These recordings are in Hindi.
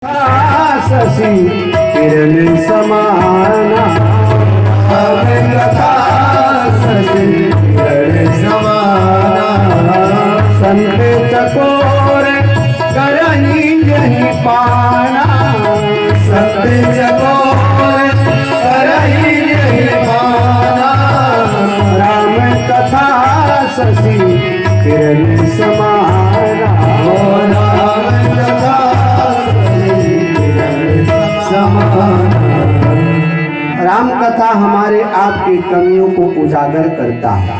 शशि किरण समाना कथा शशि किरण समाना संत चकोर करही यही पाना संत चकोर करही यही पाना राम कथा शशि किरण समाना राम कथा राम कथा हमारे आपकी कमियों को उजागर करता है।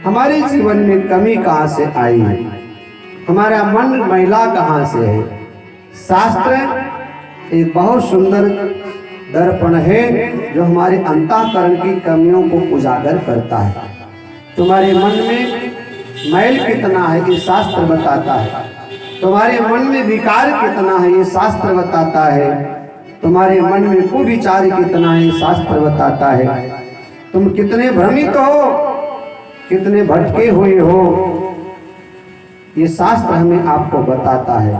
हमारे जीवन में कमी कहां से आई, हमारा मन मैला कहां से है। शास्त्र एक बहुत सुंदर दर्पण है जो हमारे अंतःकरण की कमियों को उजागर करता है। तुम्हारे मन में मैल कितना है ये शास्त्र बताता है। तुम्हारे मन में विकार कितना है ये शास्त्र बताता है। तुम्हारे मन में कुविचार कितना है शास्त्र बताता है। तुम कितने भ्रमित हो, कितने भटके हुए हो, ये शास्त्र हमें आपको बताता है।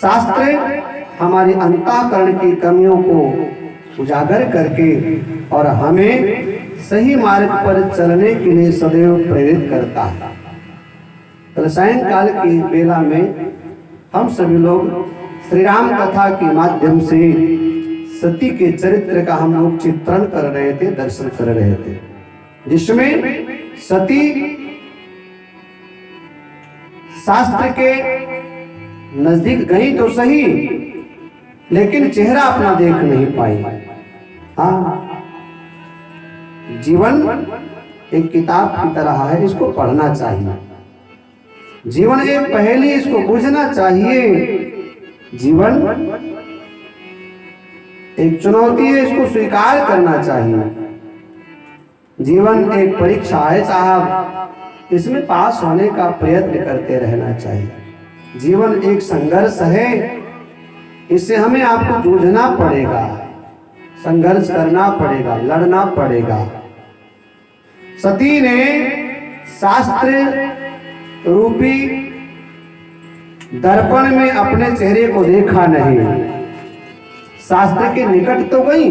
शास्त्र हमारी अंतःकरण की कमियों को उजागर करके और हमें सही मार्ग पर चलने के लिए सदैव प्रेरित करता है। कल सायंकाल की बेला में हम सभी लोग श्री राम कथा के माध्यम से सती के चरित्र का हम लोग चित्रण कर रहे थे, दर्शन कर रहे थे, जिसमें सती शास्त्र के नजदीक गई तो सही, लेकिन चेहरा अपना देख नहीं पाई। हाँ, जीवन एक किताब की तरह है, इसको पढ़ना चाहिए। जीवन एक पहेली, इसको बुझना चाहिए। जीवन एक चुनौती है, इसको स्वीकार करना चाहिए। जीवन एक परीक्षा है साहब, इसमें पास होने का प्रयत्न करते रहना चाहिए। जीवन एक संघर्ष है, इससे हमें आपको जूझना पड़ेगा, संघर्ष करना पड़ेगा, लड़ना पड़ेगा। सती ने शास्त्र रूपी दर्पण में अपने चेहरे को देखा नहीं। शास्त्र के निकट तो गई,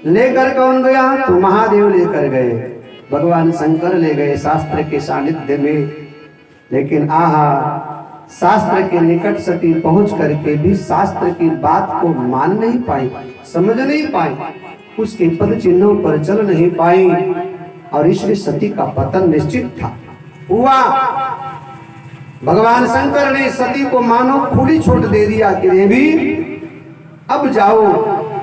लेकर कौन गया? तो महादेव लेकर गए, भगवान शंकर ले गए शास्त्र के सानिध्य में। लेकिन आहा, शास्त्र के निकट सती पहुंच करके भी शास्त्र की बात को मान नहीं पाई, समझ नहीं पाई, उसके पद चिन्हों पर चल नहीं पाई, और इसलिए सती का पतन निश्चित था हुआ। भगवान शंकर ने सती को मानो खुली छूट दे दिया कि देवी अब जाओ,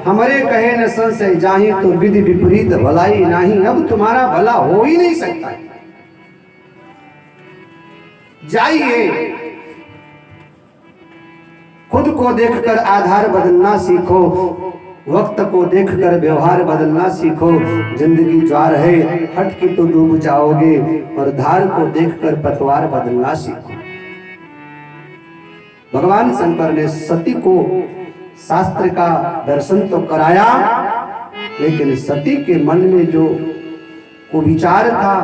हमारे कहे न संशय जाहि, तो विधि विपरीत भलाई नहीं। अब तुम्हारा भला हो ही नहीं सकता, जाइए। खुद को देखकर आधार बदलना सीखो, वक्त को देखकर व्यवहार बदलना सीखो। जिंदगी ज्वार है, हट के तो डूब जाओगे, और धार को देखकर पतवार बदलना सीखो। भगवान शंकर ने सती को शास्त्र का दर्शन तो कराया, लेकिन सती के मन में जो कुविचार था,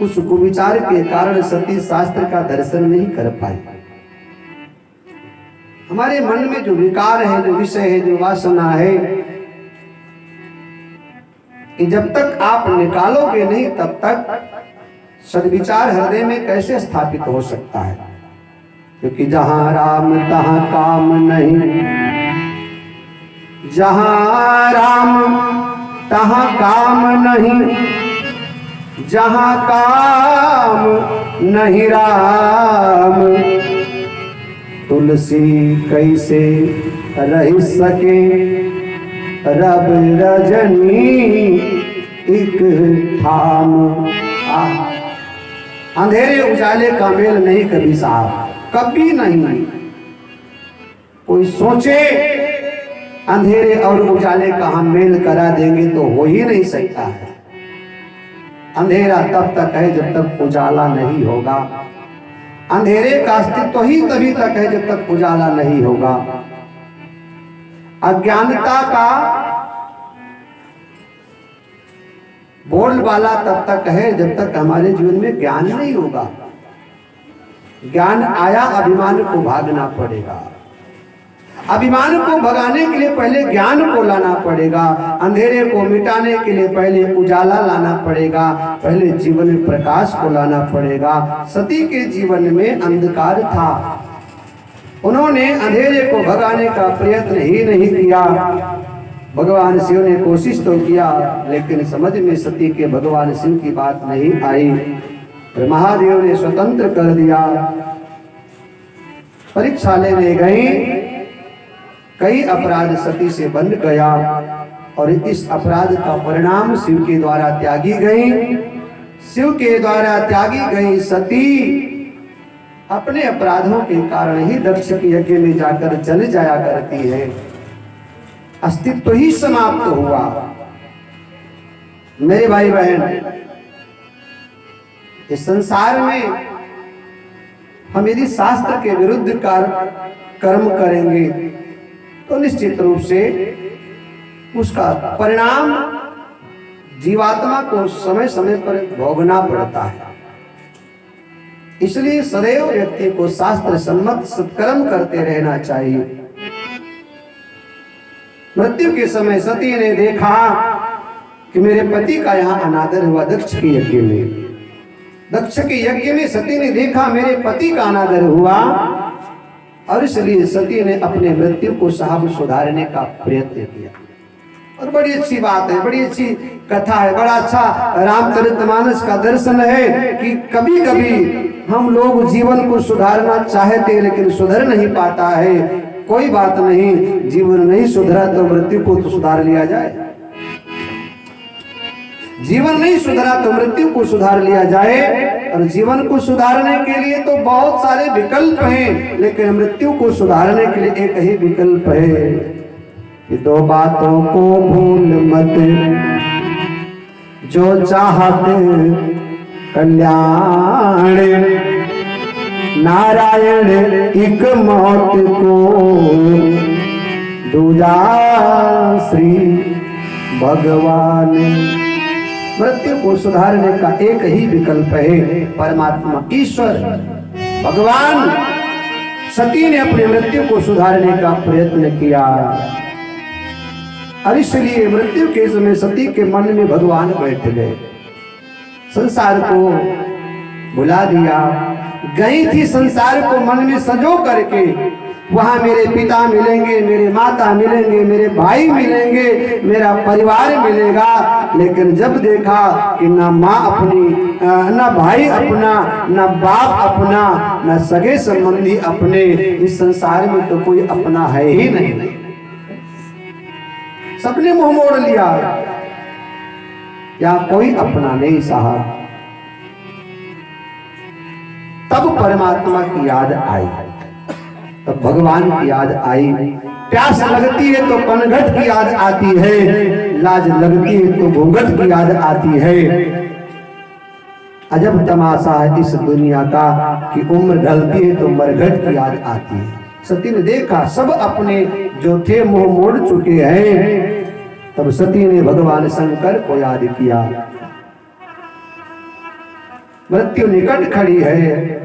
उस कुविचार के कारण सती शास्त्र का दर्शन नहीं कर पाई। हमारे मन में जो विकार है, जो विषय है, जो वासना है, कि जब तक आप निकालोगे नहीं तब तक सद्विचार हृदय में कैसे स्थापित हो सकता है। क्योंकि जहां राम तहां काम नहीं, जहां राम तहां काम नहीं, जहां काम नहीं राम, तुलसी कैसे रह सके रब रजनी एक थाम। अंधेरे उजाले का मेल नहीं कभी साहब, कभी नहीं। कोई सोचे अंधेरे और उजाले का हम मेल करा देंगे तो हो ही नहीं सकता है। अंधेरा तब तक है जब तक उजाला नहीं होगा। अंधेरे का अस्तित्व ही तभी तक है जब तक उजाला नहीं होगा। अज्ञानता का बोलबाला तब तक है जब तक हमारे जीवन में ज्ञान नहीं होगा। ज्ञान आया, अभिमान को भागना पड़ेगा। अभिमान को भगाने के लिए पहले ज्ञान को लाना पड़ेगा। अंधेरे को मिटाने के लिए पहले उजाला लाना पड़ेगा। पहले जीवन में प्रकाश को लाना पड़ेगा। सती के जीवन में अंधकार था, उन्होंने अंधेरे को भगाने का प्रयत्न ही नहीं किया। भगवान शिव ने कोशिश तो किया, लेकिन समझ में सती के भगवान शिव की बात नहीं आई। महादेव ने स्वतंत्र कर दिया। परीक्षा लेने गई, कई अपराध सती से बन गया और इस अपराध का परिणाम शिव के द्वारा त्यागी गई। शिव के द्वारा त्यागी गई सती अपने अपराधों के कारण ही दक्ष के यज्ञ में जाकर जल जाया करती है। अस्तित्व ही समाप्त हुआ। मेरे भाई बहन, इस संसार में हम यदि शास्त्र के विरुद्ध कर्म करेंगे तो निश्चित रूप से उसका परिणाम जीवात्मा को समय समय पर भोगना पड़ता है। इसलिए सदैव व्यक्ति को शास्त्र सम्मत सत्कर्म करते रहना चाहिए। मृत्यु के समय सती ने देखा कि मेरे पति का यहाँ अनादर हुआ। दक्ष के यज्ञ में, दक्ष के यज्ञ में सती ने देखा मेरे पति का अनादर हुआ और इसलिए सती ने अपने मृत्यु को साहब सुधारने का प्रयत्न किया। और बड़ी अच्छी बात है, बड़ी अच्छी कथा है, बड़ा अच्छा रामचरितमानस का दर्शन है कि कभी कभी हम लोग जीवन को सुधारना चाहते लेकिन सुधर नहीं पाता है। कोई बात नहीं, जीवन नहीं सुधरा तो मृत्यु को तो सुधार लिया जाए। जीवन नहीं सुधरा तो मृत्यु को सुधार लिया जाए। और जीवन को सुधारने के लिए तो बहुत सारे विकल्प हैं, लेकिन मृत्यु को सुधारने के लिए एक ही विकल्प है कि दो बातों को भूल मत, जो चाहते कल्याण, नारायण एक मौत को, दूजा श्री भगवान। मृत्यु को सुधारने का एक ही विकल्प है, परमात्मा ईश्वर भगवान। सती ने अपनी मृत्यु को सुधारने का प्रयत्न किया और इसलिए मृत्यु के समय सती के मन में भगवान बैठ गए। संसार को भुला दिया। गई थी संसार को मन में सजो करके, वहां मेरे पिता मिलेंगे, मेरे माता मिलेंगे, मेरे भाई मिलेंगे, मेरा परिवार मिलेगा। लेकिन जब देखा कि ना माँ अपनी, ना भाई अपना, ना बाप अपना, ना सगे संबंधी अपने, इस संसार में तो कोई अपना है ही नहीं। सबने मुंह मोड़ लिया, या कोई अपना नहीं साहब। तब परमात्मा की याद आई, तब भगवान की याद आई। प्यास लगती है तो पनघट की याद आती है, लाज लगती है तो घूंघट की याद आती है। अजब तमाशा है इस दुनिया का कि उम्र ढलती है तो मरघट की याद आती है। सती ने देखा सब अपने जो थे मुंह मोड़ चुके हैं। तब सती ने भगवान शंकर को याद किया। मृत्यु निकट खड़ी है,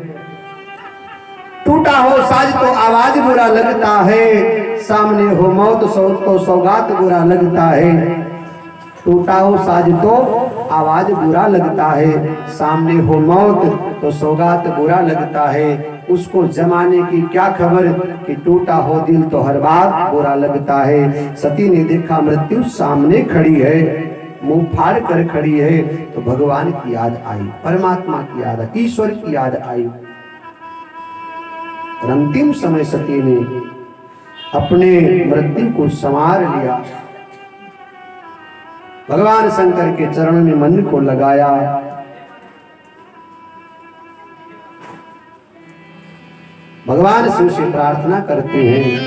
टूटा हो साज तो आवाज बुरा लगता है, सामने हो मौत तो सौगात बुरा लगता है। टूटा हो साज तो आवाज बुरा लगता है, सामने हो मौत तो सौगात बुरा लगता है। उसको जमाने की क्या खबर कि टूटा हो दिल तो हर बात बुरा लगता है। सती ने देखा मृत्यु सामने खड़ी है, मुंह फाड़ कर खड़ी है, तो भगवान की याद आई, परमात्मा की याद आई, ईश्वर की याद आई। और अंतिम समय सती ने अपने मृत्यु को संवार लिया। भगवान शंकर के चरण में मन को लगाया। भगवान शिव से प्रार्थना करते हैं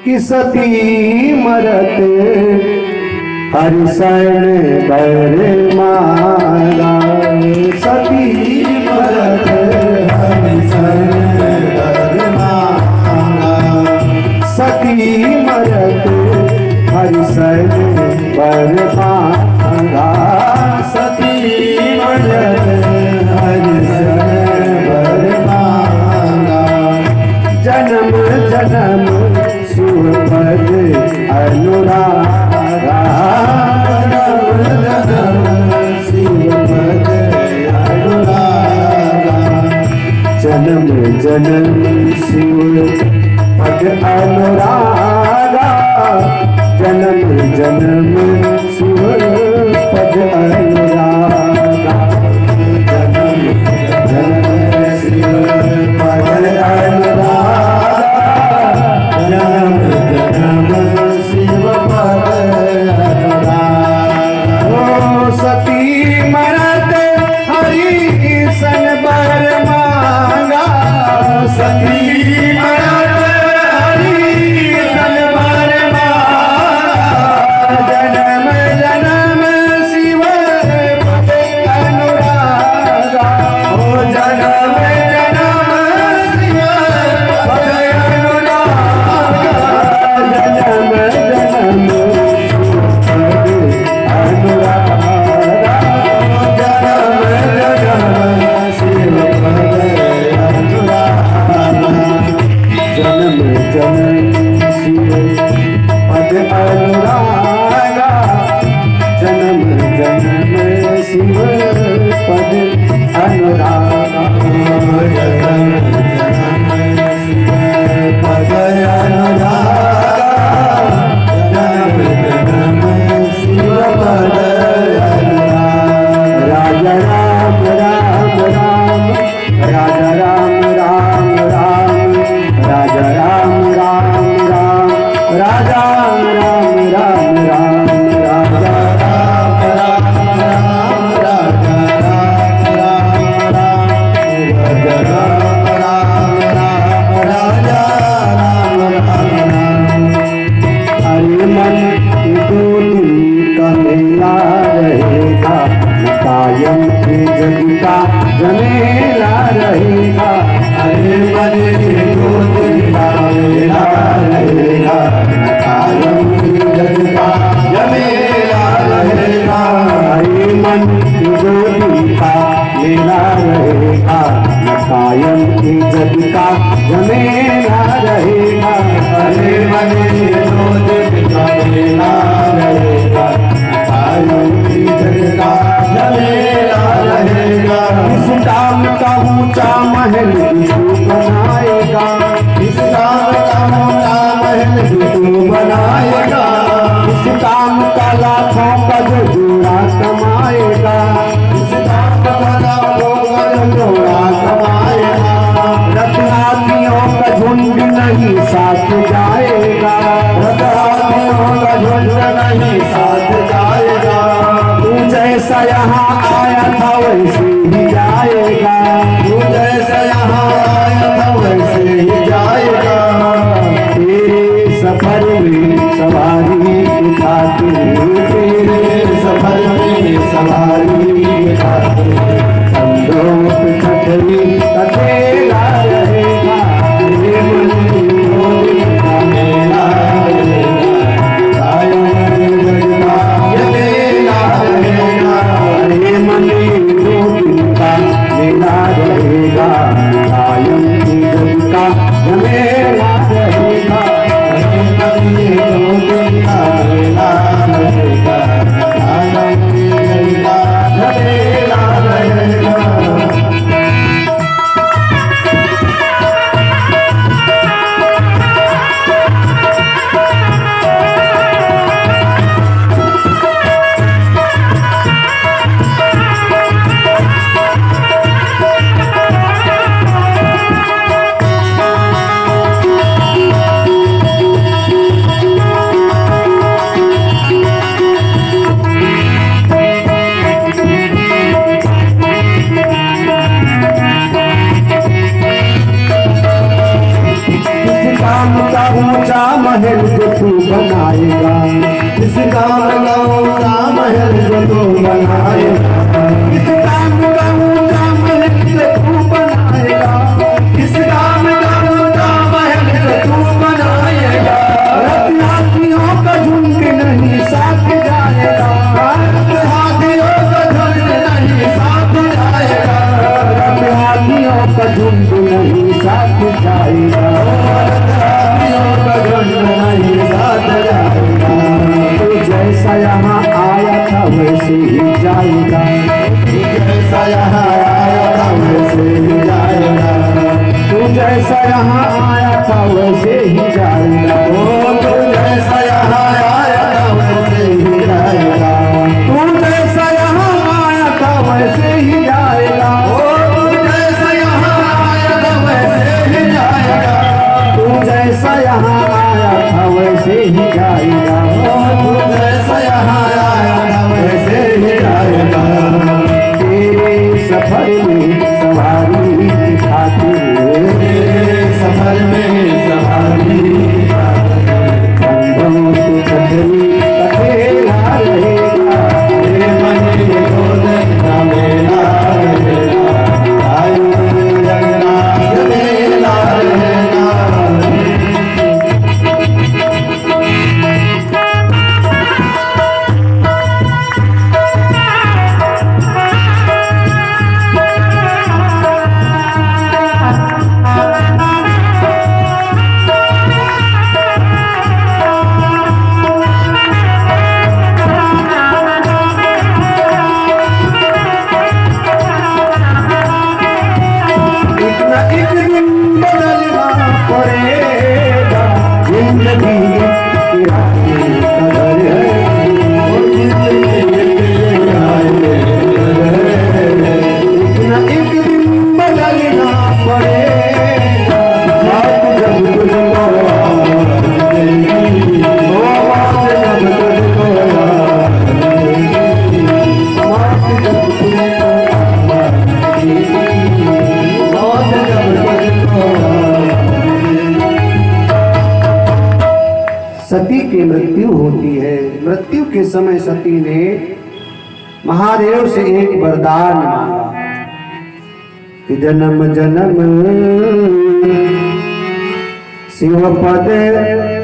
कि सती मरत हरिशरण बर मारा, सती मरत हरिशरण बर मारा, सती मरत हरिशरण बर मारा, सती मरत हरिशरण बर जन्म जन्म शिव पद अनुरागा जन्म जन्म शिव पद अनुरागा जन्म जन्म शिव पद अनुरागा जन्म जन्म शिव पद अनुरागा जन्म जन्म शिव पद अनुरागा जन्म जन्म शिव पद अनुरागा ओ सती मरत हरि सन बर मांगा सती मरत हरि सन बर मांगा जन्म जन्म शिव पद अनुरागा ओ जन्म जन्म शिव पद अनुरागा जन्म जन्म शिव पद अनुरागा जन्म जन्म शिव पद अनुरागा जन्म जन्म शिव पद अनुरागा जन्म जन्म शिव पद अनुरागा जन्म जन्म शिव पद अनुरागा राजा राम राम राम राजा राम राम राम राजा राम राम राम राजा राम राम राम राजा राम राम राम राजा राम राम राम राजा राम राम राम राजा राम राम राम हरि मन दो दिन का मेला रहेगा कायम के जग का जमेला रहेगा हरि मन दो दिन का मेला रहेगा कायम के जग का जमेला रहेगा हरि मन दो दिन का मेला रहेगा कायम के जग का जमेला रहेगा हरि मन दो दिन का मेला रहेगा कायम के जग का जमेला रहेगा इस काम का ऊंचा महल तू बनाएगा इस काम का ऊंचा महल तू बनाएगा इस काम का लाखों का जो जोड़ा कमाएगा इस काम का लाखों का जो जोड़ा कमाएगा रथ हाथियों का झुंड नहीं साथ जाएगा रथ हाथियों का झुंड नहीं साथ जाएगा तू जैसा यहाँ आया था वैसे ही जाएगा तू जैसा यहाँ आया था वैसे ही जाएगा तेरे सफर में सवारी के खातिर तेरे सफर में सवारी के खातिर कंधों पे छतरी अकेला रहेगा तेरे मन का मेला रहेगा कायम जगता जमेला रहेगा हरे मन दो दिन का मेला रहेगा कायम जग का जमेला रहेगा हरे मन दो दिन का मेला रहेगा कायम जग का जमेला रहेगा ऊंचा महल जो तू बनाएगा इस काम का ऊंचा महल जो तू बनाएगा इस काम का ऊंचा महल जो तू बनाएगा इस काम का ऊंचा महल जो तू बनाएगा रथ हाथियों का झुंड नहीं साथ जाएगा रथ हाथियों का झुंड नहीं साथ जाएगा रथ हाथियों का झुंड नहीं साथ जाएगा जैसा यहाँ आया था वैसे ही जाएगा, तू जैसा यहाँ आया था वैसे ही जाएगा, तू जैसा यहाँ आया था वैसे ही जाएगा, तू जैसा यहाँ आया था वैसे ही जाएगा, तू जैसा यहाँ आया था वैसे ही जाएगा, तू जैसा यहाँ आया था वैसे ही जाएगा। तेरे सफर में सवारी की खातिर, तेरे सफर में सवारी कंधों से छतरी अकेला रहेगा, तेरे मन के भोजन का मेला रहेगा, आयु जगन्नाथ मेला रहेगा। एक दिन बदलना पड़ेगा, जिंदगी की राहें कदर है, एक दिन बदलना पड़ेगा, बात जब तुझको बात जब तुझको बात जब तुझको सती की मृत्यु होती है। मृत्यु के समय सती ने महादेव से एक वरदान मांगा कि जन्म जन्म शिव पद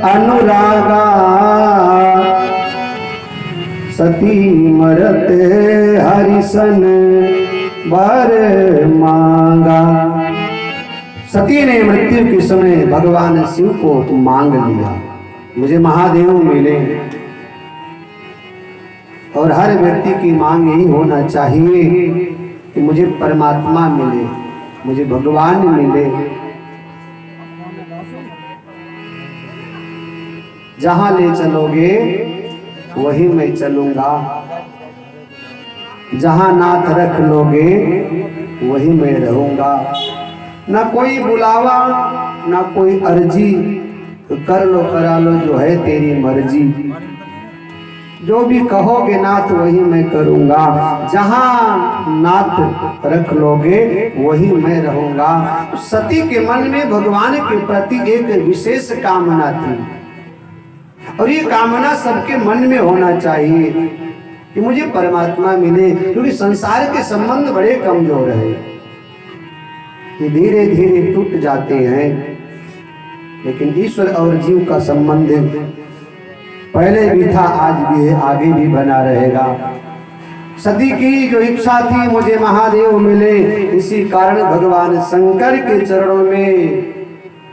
अनुरागा, सती मरत हरिसन वर मांगा। सती ने मृत्यु के समय भगवान शिव को मांग लिया, मुझे महादेव मिले। और हर व्यक्ति की मांग यही होना चाहिए कि मुझे परमात्मा मिले, मुझे भगवान मिले। जहां ले चलोगे वही मैं चलूंगा, जहां नाथ रख लोगे वही मैं रहूंगा। ना कोई बुलावा ना कोई अर्जी, तो कर लो करा लो जो है तेरी मर्जी। जो भी कहोगे नाथ वही मैं करूंगा, जहां नाथ रख लोगे वही मैं रहूंगा। सती के मन में भगवान के प्रति एक विशेष कामना थी, और ये कामना सबके मन में होना चाहिए कि मुझे परमात्मा मिले, क्योंकि संसार के संबंध बड़े कमजोर है, ये धीरे धीरे टूट जाते हैं। लेकिन ईश्वर और जीव का संबंध पहले भी था, आज भी है, आगे भी बना रहेगा। सती की जो इच्छा थी मुझे महादेव मिले, इसी कारण भगवान शंकर के चरणों में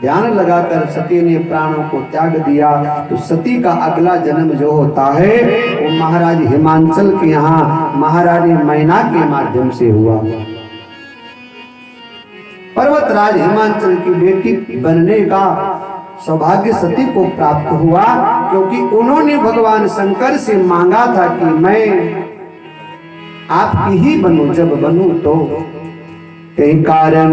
ध्यान लगाकर सती ने प्राणों को त्याग दिया। तो सती का अगला जन्म जो होता है वो महाराज हिमांचल के यहाँ महारानी मैना के माध्यम से हुआ। पर्वतराज हिमांचल की बेटी बनने का सौभाग्य सती को प्राप्त हुआ, क्योंकि उन्होंने भगवान शंकर से मांगा था कि मैं आपकी ही बनूं, जब बनूं तो कई कारण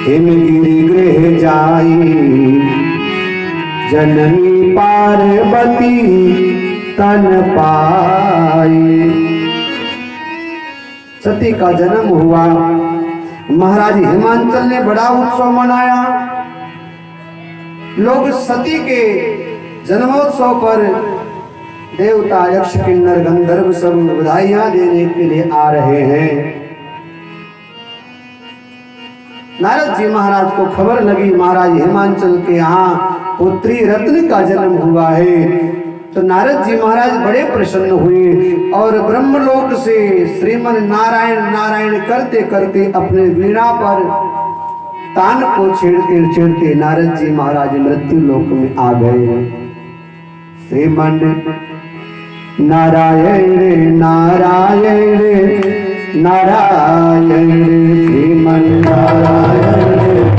हिमगिरि गृह जाई, जननी पार्वती तन पाई। सती का जन्म हुआ, महाराज हिमांचल ने बड़ा उत्सव मनाया। लोग सती के जन्मोत्सव पर देवता यक्ष किन्नर गंधर्व सब बधाइयां देने के लिए आ रहे हैं। नारद जी महाराज को खबर लगी महाराज हिमांचल के यहाँ पुत्री रत्न का जन्म हुआ है, तो नारद जी महाराज बड़े प्रसन्न हुए और ब्रह्मलोक से श्रीमन नारायण नारायण करते करते अपने वीणा पर तान को छेड़ते छेड़ते नारद जी महाराज मृत्यु लोक में आ गए। श्रीमन नारायण नारायण नारायण, श्रीमन नारायण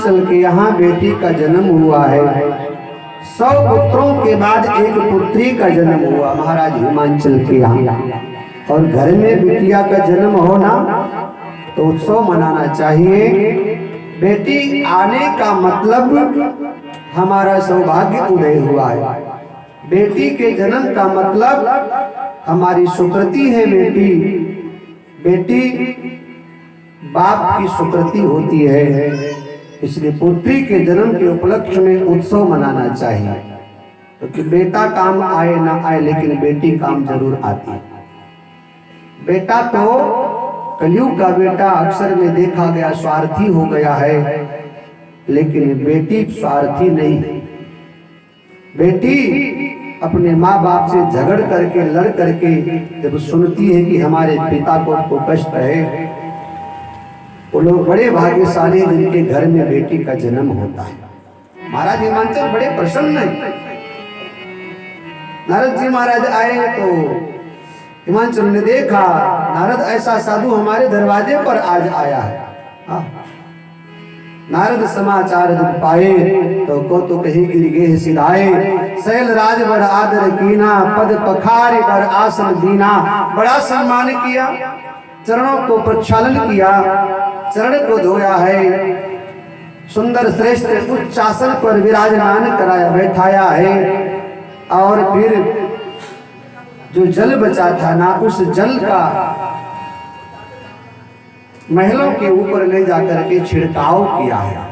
हिमांचल के यहाँ बेटी का जन्म हुआ है। 100 पुत्रों के बाद एक पुत्री का जन्म हुआ महाराज हिमांचल के यहाँ। और घर में बिटिया का जन्म होना तो उत्सव मनाना चाहिए। बेटी आने का मतलब हमारा सौभाग्य उदय हुआ है। बेटी के जन्म का मतलब हमारी सुकृति है। बेटी बाप की सुकृति होती है। इसलिए पुत्री के जन्म के उपलक्ष्य में उत्सव मनाना चाहिए। क्योंकि बेटा काम आए ना आए लेकिन बेटी काम जरूर आती है। बेटा तो कलयुग का बेटा अक्सर में देखा गया स्वार्थी हो गया है, लेकिन बेटी स्वार्थी नहीं। बेटी अपने माँ बाप से झगड़ करके लड़ करके जब सुनती है कि हमारे पिता को कष्ट है, वो लोग बड़े भाग्यशाली जिनके घर में बेटी का जन्म होता है। महाराज हिमांचल बड़े प्रसन्न है। नारद जी महाराज आए तो हिमांचल ने देखा नारद ऐसा साधु हमारे दरवाजे पर आज आया है। नारद समाचार जब पाए तो को कही गिर गे सिधाए। शैल राज बर आदर कीना, पद पखारे पर आसन दीना। बड़ा सम्मान किया, चरणों को प्रक्षालन किया, चरण को धोया है। सुंदर श्रेष्ठ उच्च आसन पर विराजमान कराया बैठाया है। और फिर जो जल बचा था ना, उस जल का महलों के ऊपर ले जाकर के छिड़काव किया है।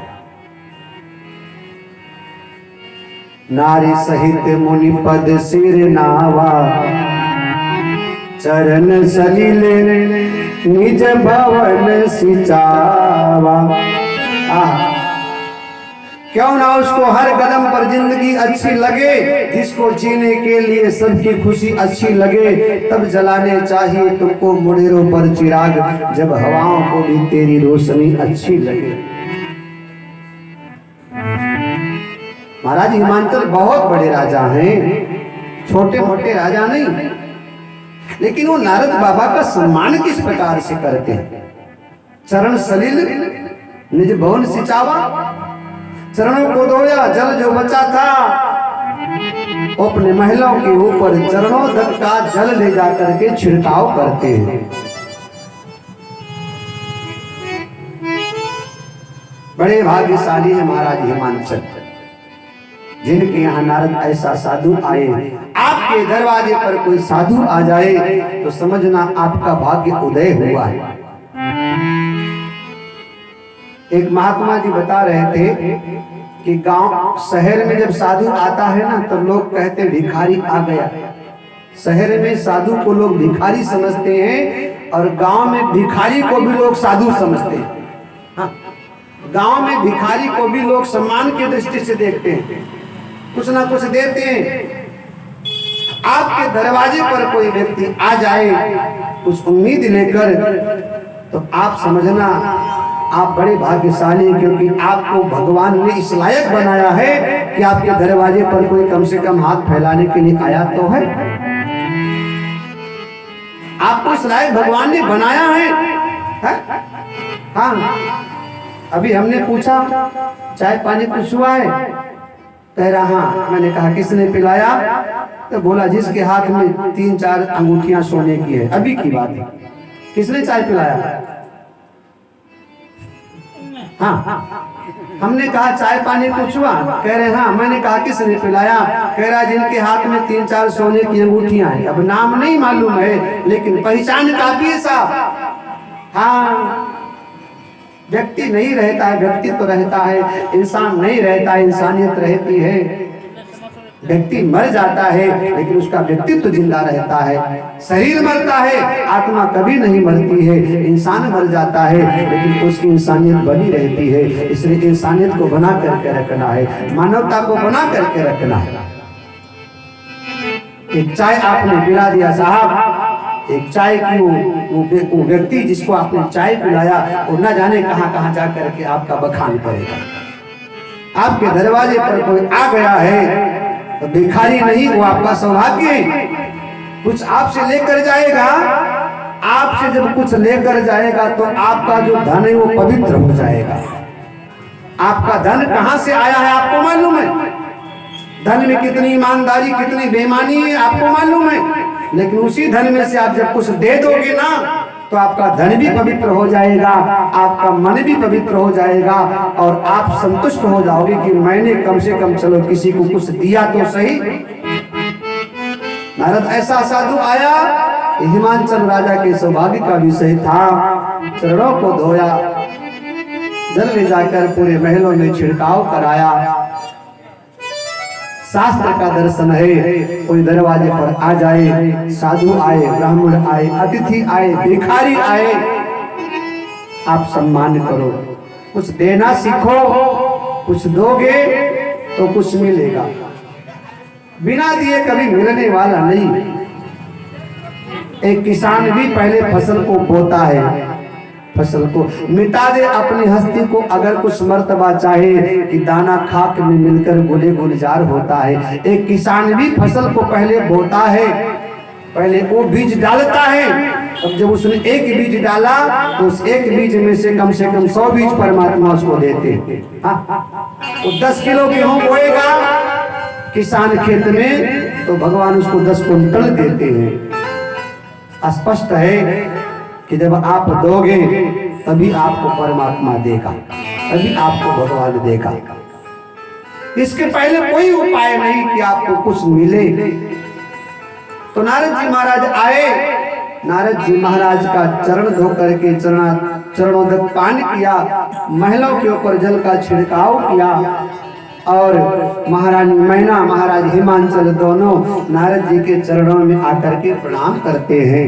नारी सहित मुनि पद सिर नावा, चरण सलीले निज भवन सिंचावा। क्यों ना उसको हर कदम पर जिंदगी अच्छी लगे, जिसको जीने के लिए सबकी खुशी अच्छी लगे, तब जलाने चाहिए तुमको मुंडेरों पर चिराग, जब हवाओं को भी तेरी रोशनी अच्छी लगे। महाराज हिमांचल बहुत बड़े राजा हैं, छोटे मोटे राजा नहीं, लेकिन वो नारद बाबा का सम्मान किस प्रकार से करते हैं। चरण सलिल निज भवन सिंचावा, चरणों को धोया, जल जो बचा था अपने महलों के ऊपर चरणों तक का जल ले जाकर के छिड़काव करते हैं। बड़े भाग्यशाली है महाराज हिमांचल, जिनके यहाँ नारद ऐसा साधु आए। आपके दरवाजे पर कोई साधु आ जाए तो समझना आपका भाग्य उदय हुआ है। एक महात्मा जी बता रहे थे कि गांव शहर में जब साधु आता है ना तो लोग कहते भिखारी आ गया। शहर में साधु को लोग भिखारी समझते हैं और गांव में भिखारी को भी लोग साधु समझते हैं। हाँ, गांव में भिखारी को भी लोग सम्मान की दृष्टि से देखते हैं, कुछ ना कुछ देते हैं। आपके दरवाजे पर कोई व्यक्ति आ जाए कुछ उम्मीद लेकर तो आप समझना आप बड़े भाग्यशाली हैं, क्योंकि आपको भगवान ने इस लायक बनाया है कि आपके दरवाजे पर कोई कम से कम हाथ फैलाने के लिए आया तो है। आपको इस लायक भगवान ने बनाया है? हाँ, अभी हमने पूछा चाय पानी कुछ हुआ है? कह रहा हाँ। मैंने कहा किसने पिलाया? तो बोला जिसके हाथ में 3-4 अंगूठियां सोने की है। अभी की बात है। किसने चाय पिलाया? हाँ, हमने कहा चाय पानी कुछ हुआ? कह रहे हाँ। मैंने कहा किसने पिलाया? कह रहा जिनके हाथ में 3-4 सोने की अंगूठियां हैं। अब नाम नहीं मालूम है लेकिन पहचान काफी है साहब। हाँ, व्यक्ति नहीं रहता है, व्यक्तित्व तो रहता है। इंसान नहीं रहता है, इंसानियत रहती है। व्यक्ति मर जाता है लेकिन उसका व्यक्तित्व जिंदा रहता है। शरीर मरता है, आत्मा कभी नहीं मरती है। इंसान मर जाता है लेकिन उसकी इंसानियत बनी रहती है। इसलिए इंसानियत को बना करके रखना है, मानवता को बना करके रखना है। एक चाय आपने पिला दिया साहब, एक चाय की वो व्यक्ति जिसको आपने चाय पिलाया वो न जाने कहां कहां जा करके आपका बखान करेगा। आपके दरवाजे पर कोई आ गया है तो भिखारी नहीं, वो आपका सौभाग्य है। कुछ आपसे लेकर जाएगा, आपसे जब कुछ लेकर जाएगा तो आपका जो धन है वो पवित्र हो जाएगा। आपका धन कहां से आया है आपको मालूम है? धन में कितनी ईमानदारी कितनी बेईमानी है आपको मालूम है। लेकिन उसी धन में से आप जब कुछ दे दोगे ना तो आपका धन भी पवित्र हो जाएगा, आपका मन भी पवित्र हो जाएगा और आप संतुष्ट हो जाओगे कि मैंने कम से कम चलो किसी को कुछ दिया तो सही। नारद ऐसा साधु आया, हिमांचल राजा के सौभाग्य का विषय था, चरणों को धोया, जल ले जाकर पूरे महलों में छिड़काव कराया। शास्त्र का दर्शन है, कोई दरवाजे पर आ जाए, साधु आए, ब्राह्मण आए, अतिथि आए, भिखारी आए, आप सम्मान करो, कुछ देना सीखो, कुछ दोगे तो कुछ मिलेगा, बिना दिए कभी मिलने वाला नहीं। एक किसान भी पहले फसल को बोता है, फसल को मिटा दे अपनी हस्ती को, अगर कुछ मर्तबा चाहे कि दाना खाक में मिलकर गुले गुलजार होता है। एक किसान भी फसल को पहले बोता है, पहले वो बीज डालता है, अब जब उसने एक बीज डाला तो उस एक बीज में से कम 100 बीज परमात्मा उसको देते हैं। वो 10 किलो गेहूं बोएगा किसान खेत में तो भगवान उसको 10 कुंटल देते हैं। स्पष्ट है कि जब आप दोगे तभी आपको परमात्मा देगा, तभी आपको भगवान देगा। इसके पहले कोई उपाय नहीं कि आपको कुछ मिले। तो नारद जी महाराज आए, नारद जी महाराज का चरण धो करके चरणोदक पान किया, महलों के ऊपर जल का छिड़काव किया और महारानी मैना महाराज हिमांचल दोनों नारद जी के चरणों में आकर के प्रणाम करते हैं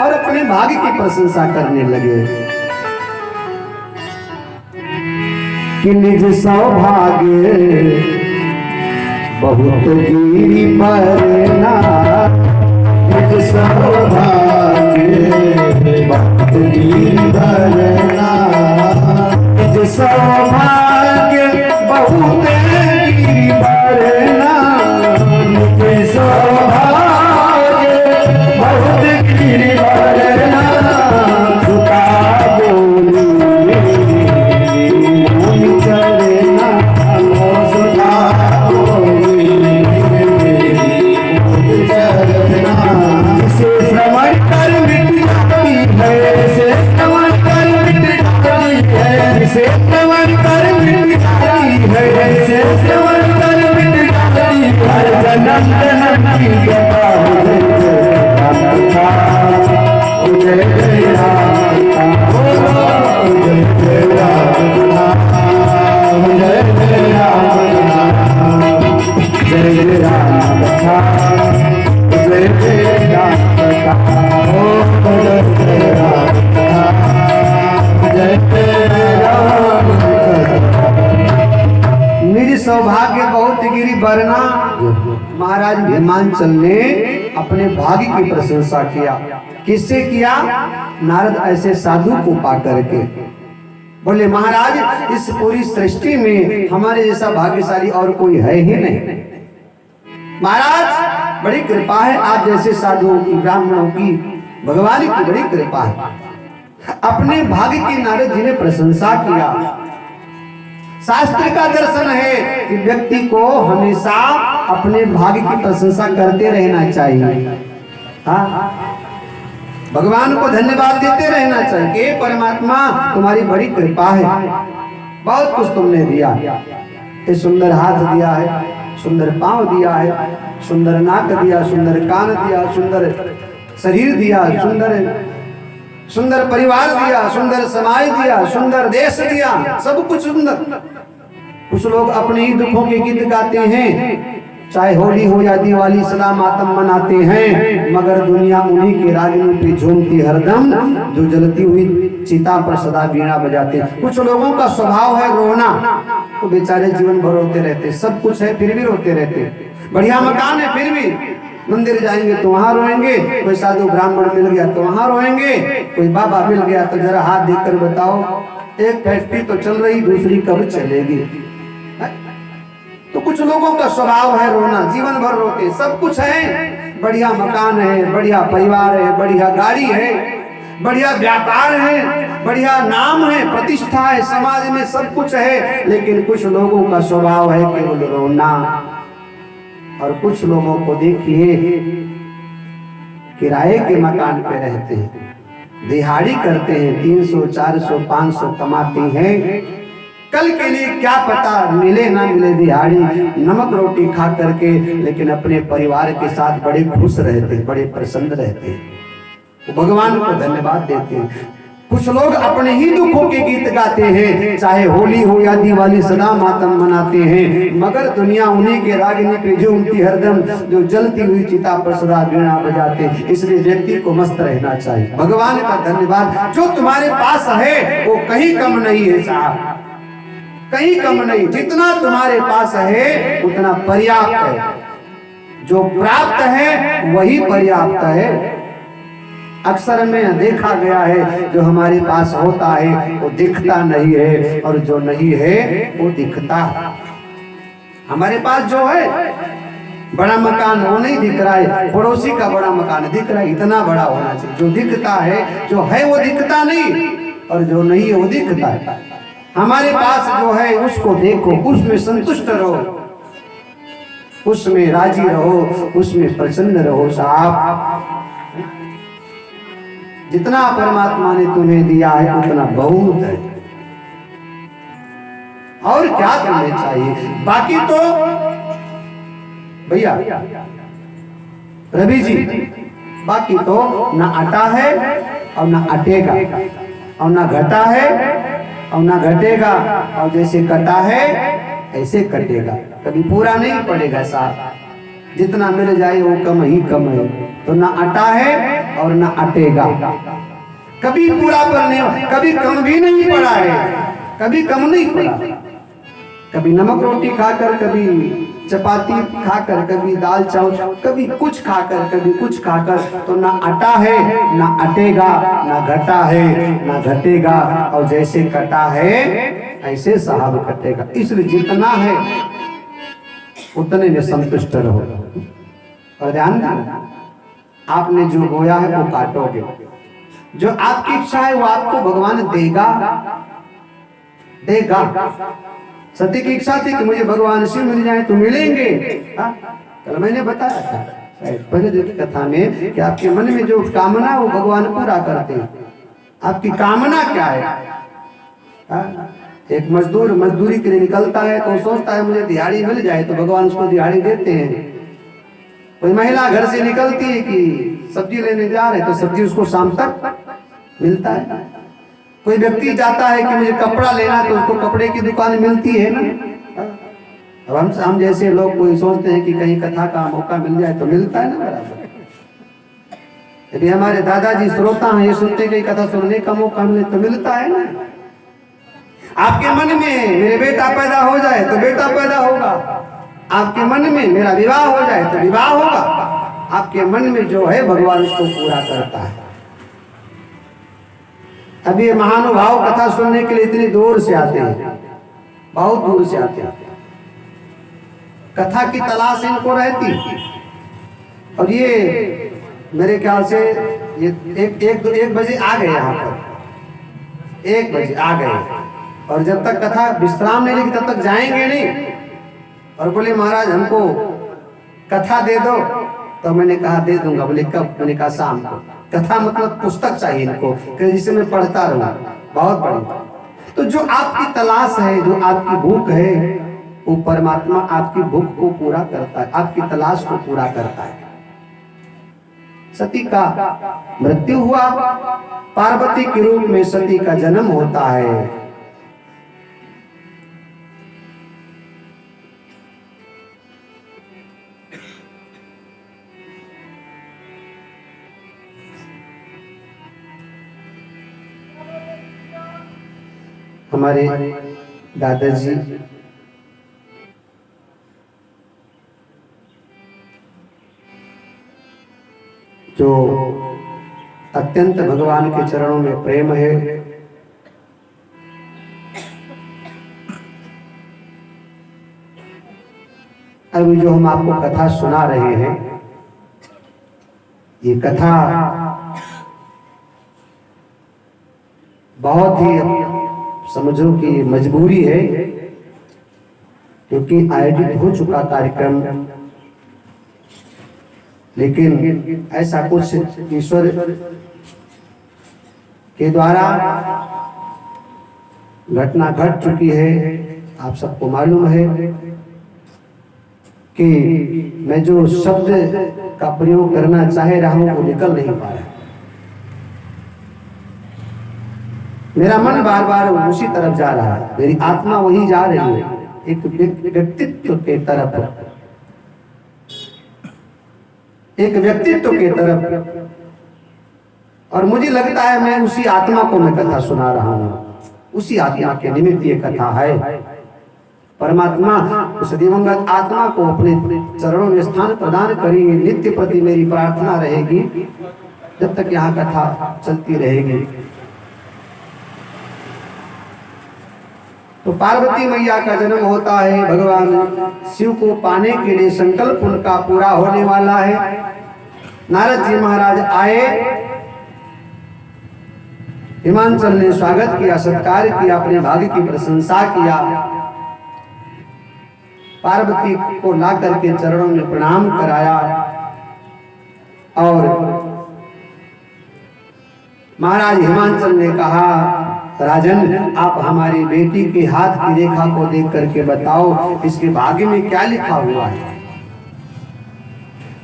और अपने भाग्य की प्रशंसा करने लगे कि निज सौभाग्य बहुत गिरी परना, निज सौभाग्य बहुत गिरी परना, निज सौभाग्य बहुत गिरी परना, निज सौभाग्य बहुत गिरी परना, झुका बोली मोहि चरना, सुधा बोली मोहि चरना, से श्रवण कर मिट जाती है, से श्रवण कर मिट जाती है, से श्रवण कर मिट जाती है, से श्रवण कर मिट जाती है, जन्म जन्म की गदा हो कथा, जय जय राम बोलो, जय जय राम, जय जय राम, जय जय राम कथा, जय जय राम कथा, जय जय राम कथा, जय जय राम कथा। निज सौभाग्य बहुत गिरी बरना, महाराज हिमांचल ने अपने भाग्य की प्रशंसा किया। किससे किया? नारद ऐसे साधु को पा करके बोले महाराज इस पूरी सृष्टि में हमारे जैसा भाग्यशाली और कोई है ही नहीं। महाराज बड़ी कृपा है आप जैसे साधुओं की, ब्राह्मणों की, भगवान की बड़ी कृपा है। अपने भाग्य की नारद जी ने प्रशंसा किया। शास्त्र का दर्शन है कि व्यक्ति को हमेशा अपने भाग्य की प्रशंसा करते रहना चाहिए। हाँ, भगवान को धन्यवाद देते रहना चाहिए कि परमात्मा तुम्हारी बड़ी कृपा है, बहुत कुछ तुमने दिया, ये सुंदर हाथ दिया है, सुंदर पांव दिया है, सुंदर नाक दिया, सुंदर कान दिया, सुंदर शरीर दिया, सुंदर परिवार दिया, सुंदर समाज दिया, सुंदर देश दिया, सब कुछ सुंदर। कुछ लोग अपने ही दुखों के गीत गाते हैं, चाहे होली हो या दिवाली सदा मातम मनाते हैं, मगर दुनिया उन्हीं के रागनी पे झूमती हरदम, जो जलती हुई चिता पर सदा वीणा बजाते हैं। कुछ लोगों का स्वभाव है रोना, तो बेचारे जीवन भर रोते रहते, सब कुछ है फिर भी रोते रहते। बढ़िया मकान है फिर भी, मंदिर जाएंगे तो वहां रोएंगे, कोई साधु ब्राह्मण मिल गया तो वहां रोएंगे, कोई बाबा मिल गया तो जरा हाथ देखकर बताओ, एक फैक्ट्री तो चल रही दूसरी कब चलेगी। तो कुछ लोगों का स्वभाव है रोना, जीवन भर रोते। सब कुछ है, बढ़िया मकान है, बढ़िया परिवार है, बढ़िया गाड़ी है, बढ़िया व्यापार है, बढ़िया नाम है, प्रतिष्ठा है, समाज में सब कुछ है, लेकिन कुछ लोगों का स्वभाव है केवल रोना। और कुछ लोगों को देखिए किराए के मकान पे रहते हैं, दिहाड़ी करते हैं, 300 400 500 कमाते हैं, कल के लिए क्या पता मिले ना मिले दिहाड़ी, नमक रोटी खा करके, लेकिन अपने परिवार के साथ बड़े खुश रहते हैं, बड़े प्रसन्न रहते हैं, वो भगवान को धन्यवाद देते हैं। कुछ लोग अपने ही दुखों के गीत गाते हैं, चाहे होली हो या दिवाली सदा मातम मनाते हैं, मगर दुनिया उन्हीं के रागिनी पे जो उनकी हरदम जो जलती हुई चिता पर सदा वीणा बजाते, इसलिए व्यक्ति को मस्त रहना चाहिए। भगवान का धन्यवाद, जो तुम्हारे पास है वो कहीं कम नहीं है साहब, कहीं कम नहीं, जितना तुम्हारे पास है उतना पर्याप्त है, जो प्राप्त है वही पर्याप्त है। अक्सर में देखा गया है जो हमारे पास होता है वो दिखता नहीं है, और जो नहीं है वो दिखता है। हमारे पास जो है बड़ा मकान वो नहीं दिख रहा है, पड़ोसी का बड़ा मकान दिख रहा है, इतना बड़ा होना चाहिए। जो दिखता है, जो है वो दिखता नहीं, और जो नहीं है वो दिखता है। हमारे पास जो है उसको देखो, उसमें संतुष्ट रहो, उसमें राजी रहो, उसमें प्रसन्न रहो साहब। जितना परमात्मा ने तुम्हें दिया है उतना बहुत है, और क्या करने चाहिए। बाकी तो भैया रवि जी, बाकी तो ना अटा है और ना अटेगा, और ना घटा है और ना घटेगा, और जैसे कटा है ऐसे कटेगा, कभी पूरा नहीं पड़ेगा साहब। जितना मिल जाए वो कम ही कम है, तो ना अटा है और ना अटेगा, कभी पूरा पर नहीं, कभी कम भी नहीं पड़ा है, कभी कम नहीं पड़ा, कभी नमक रोटी खाकर, कभी चपाती खाकर, कभी दाल चावल, कभी कुछ खाकर, कभी कुछ खाकर, तो ना अटा है ना अटेगा, ना घटा है ना घटेगा, और जैसे कटा है ऐसे साहब कटेगा। इसलिए जितना है उतने में संतुष्ट रहो, और ध्यान देना आपने जो बोया है वो काटोगे, जो आपकी इच्छा है वो आपको भगवान देगा देगा। सती की इच्छा थी कि मुझे भगवान शिव मिल जाए तो मिलेंगे। कल मैंने बताया था पहले की कथा में कि आपके मन में जो कामना वो भगवान पूरा करते हैं। आपकी कामना क्या है? एक मजदूर मजदूरी के लिए निकलता है तो सोचता है मुझे दिहाड़ी मिल जाए, तो भगवान उसको दिहाड़ी देते हैं। कोई महिला घर से निकलती है कि सब्जी लेने जा रहे, तो सब्जी उसको शाम तक मिलता है। कोई व्यक्ति जाता है कि मुझे कपड़ा लेना, तो उसको कपड़े की दुकान मिलती है ना। अब हम जैसे लोग कोई सोचते हैं कि कहीं कथा का मौका मिल जाए तो मिलता है ना बराबर। यदि हमारे दादाजी श्रोता हैं, ये सोचते हैं कि कथा सुनने का मौका मिले तो मिलता है ना। आपके मन में मेरे बेटा पैदा हो जाए तो बेटा पैदा होगा, आपके मन में मेरा विवाह हो जाए तो विवाह होगा। आपके मन में जो है भगवान उसको पूरा करता है। अभी ये महानुभाव कथा सुनने के लिए इतनी दूर से आते हैं, बहुत दूर से आते हैं, कथा की तलाश इनको रहती। और ये मेरे ख्याल से ये एक बजे आ गए यहाँ पर, 1 बजे आ गए, और जब तक कथा विश्राम नहीं लेगी तब तक जाएंगे नहीं। और बोले महाराज हमको कथा दे दो, तो मैंने कहा दे दूंगा। बोले कब? मैंने कहा शाम को। कथा मतलब पुस्तक चाहिए इनको, जिसे मैं पढ़ता रहूं, बहुत बड़ी। तो जो आपकी तलाश है, जो आपकी भूख है, वो परमात्मा आपकी भूख को पूरा करता है, आपकी तलाश को पूरा करता है। सती का मृत्यु हुआ, पार्वती के रूप में सती का जन्म होता है। हमारे दादाजी जो अत्यंत भगवान के चरणों में प्रेम है, अभी जो हम आपको कथा सुना रहे हैं, ये कथा बहुत ही समझो कि मजबूरी है, क्योंकि आयोजित हो चुका कार्यक्रम, लेकिन ऐसा कुछ ईश्वर के द्वारा घटना घट चुकी है। आप सबको मालूम है कि मैं जो शब्द का प्रयोग करना चाह रहा हूं वो निकल नहीं पा रहा। मेरा मन बार बार उसी तरफ जा रहा है, मेरी आत्मा वही जा रही है, एक व्यक्तित्व के तरफ, एक व्यक्तित्व के तरफ। और मुझे लगता है मैं उसी आत्मा को मैं कथा सुना रहा हूं, उसी आत्मा के निमित्त ये कथा है। परमात्मा उस दिवंगत आत्मा को अपने चरणों में स्थान प्रदान करेंगे। नित्य प्रति मेरी प्रार्थना रहेगी जब तक यहाँ कथा चलती रहेगी। तो पार्वती मैया का जन्म होता है, भगवान शिव को पाने के लिए संकल्प उनका पूरा होने वाला है। नारद जी महाराज आए, हिमांचल ने स्वागत किया, सत्कार किया, अपने भाग्य की प्रशंसा किया, पार्वती को ला करके चरणों में प्रणाम कराया। और महाराज हिमांचल ने कहा, राजन आप हमारी बेटी के हाथ की रेखा को देख करके बताओ इसके भाग्य में क्या लिखा हुआ है।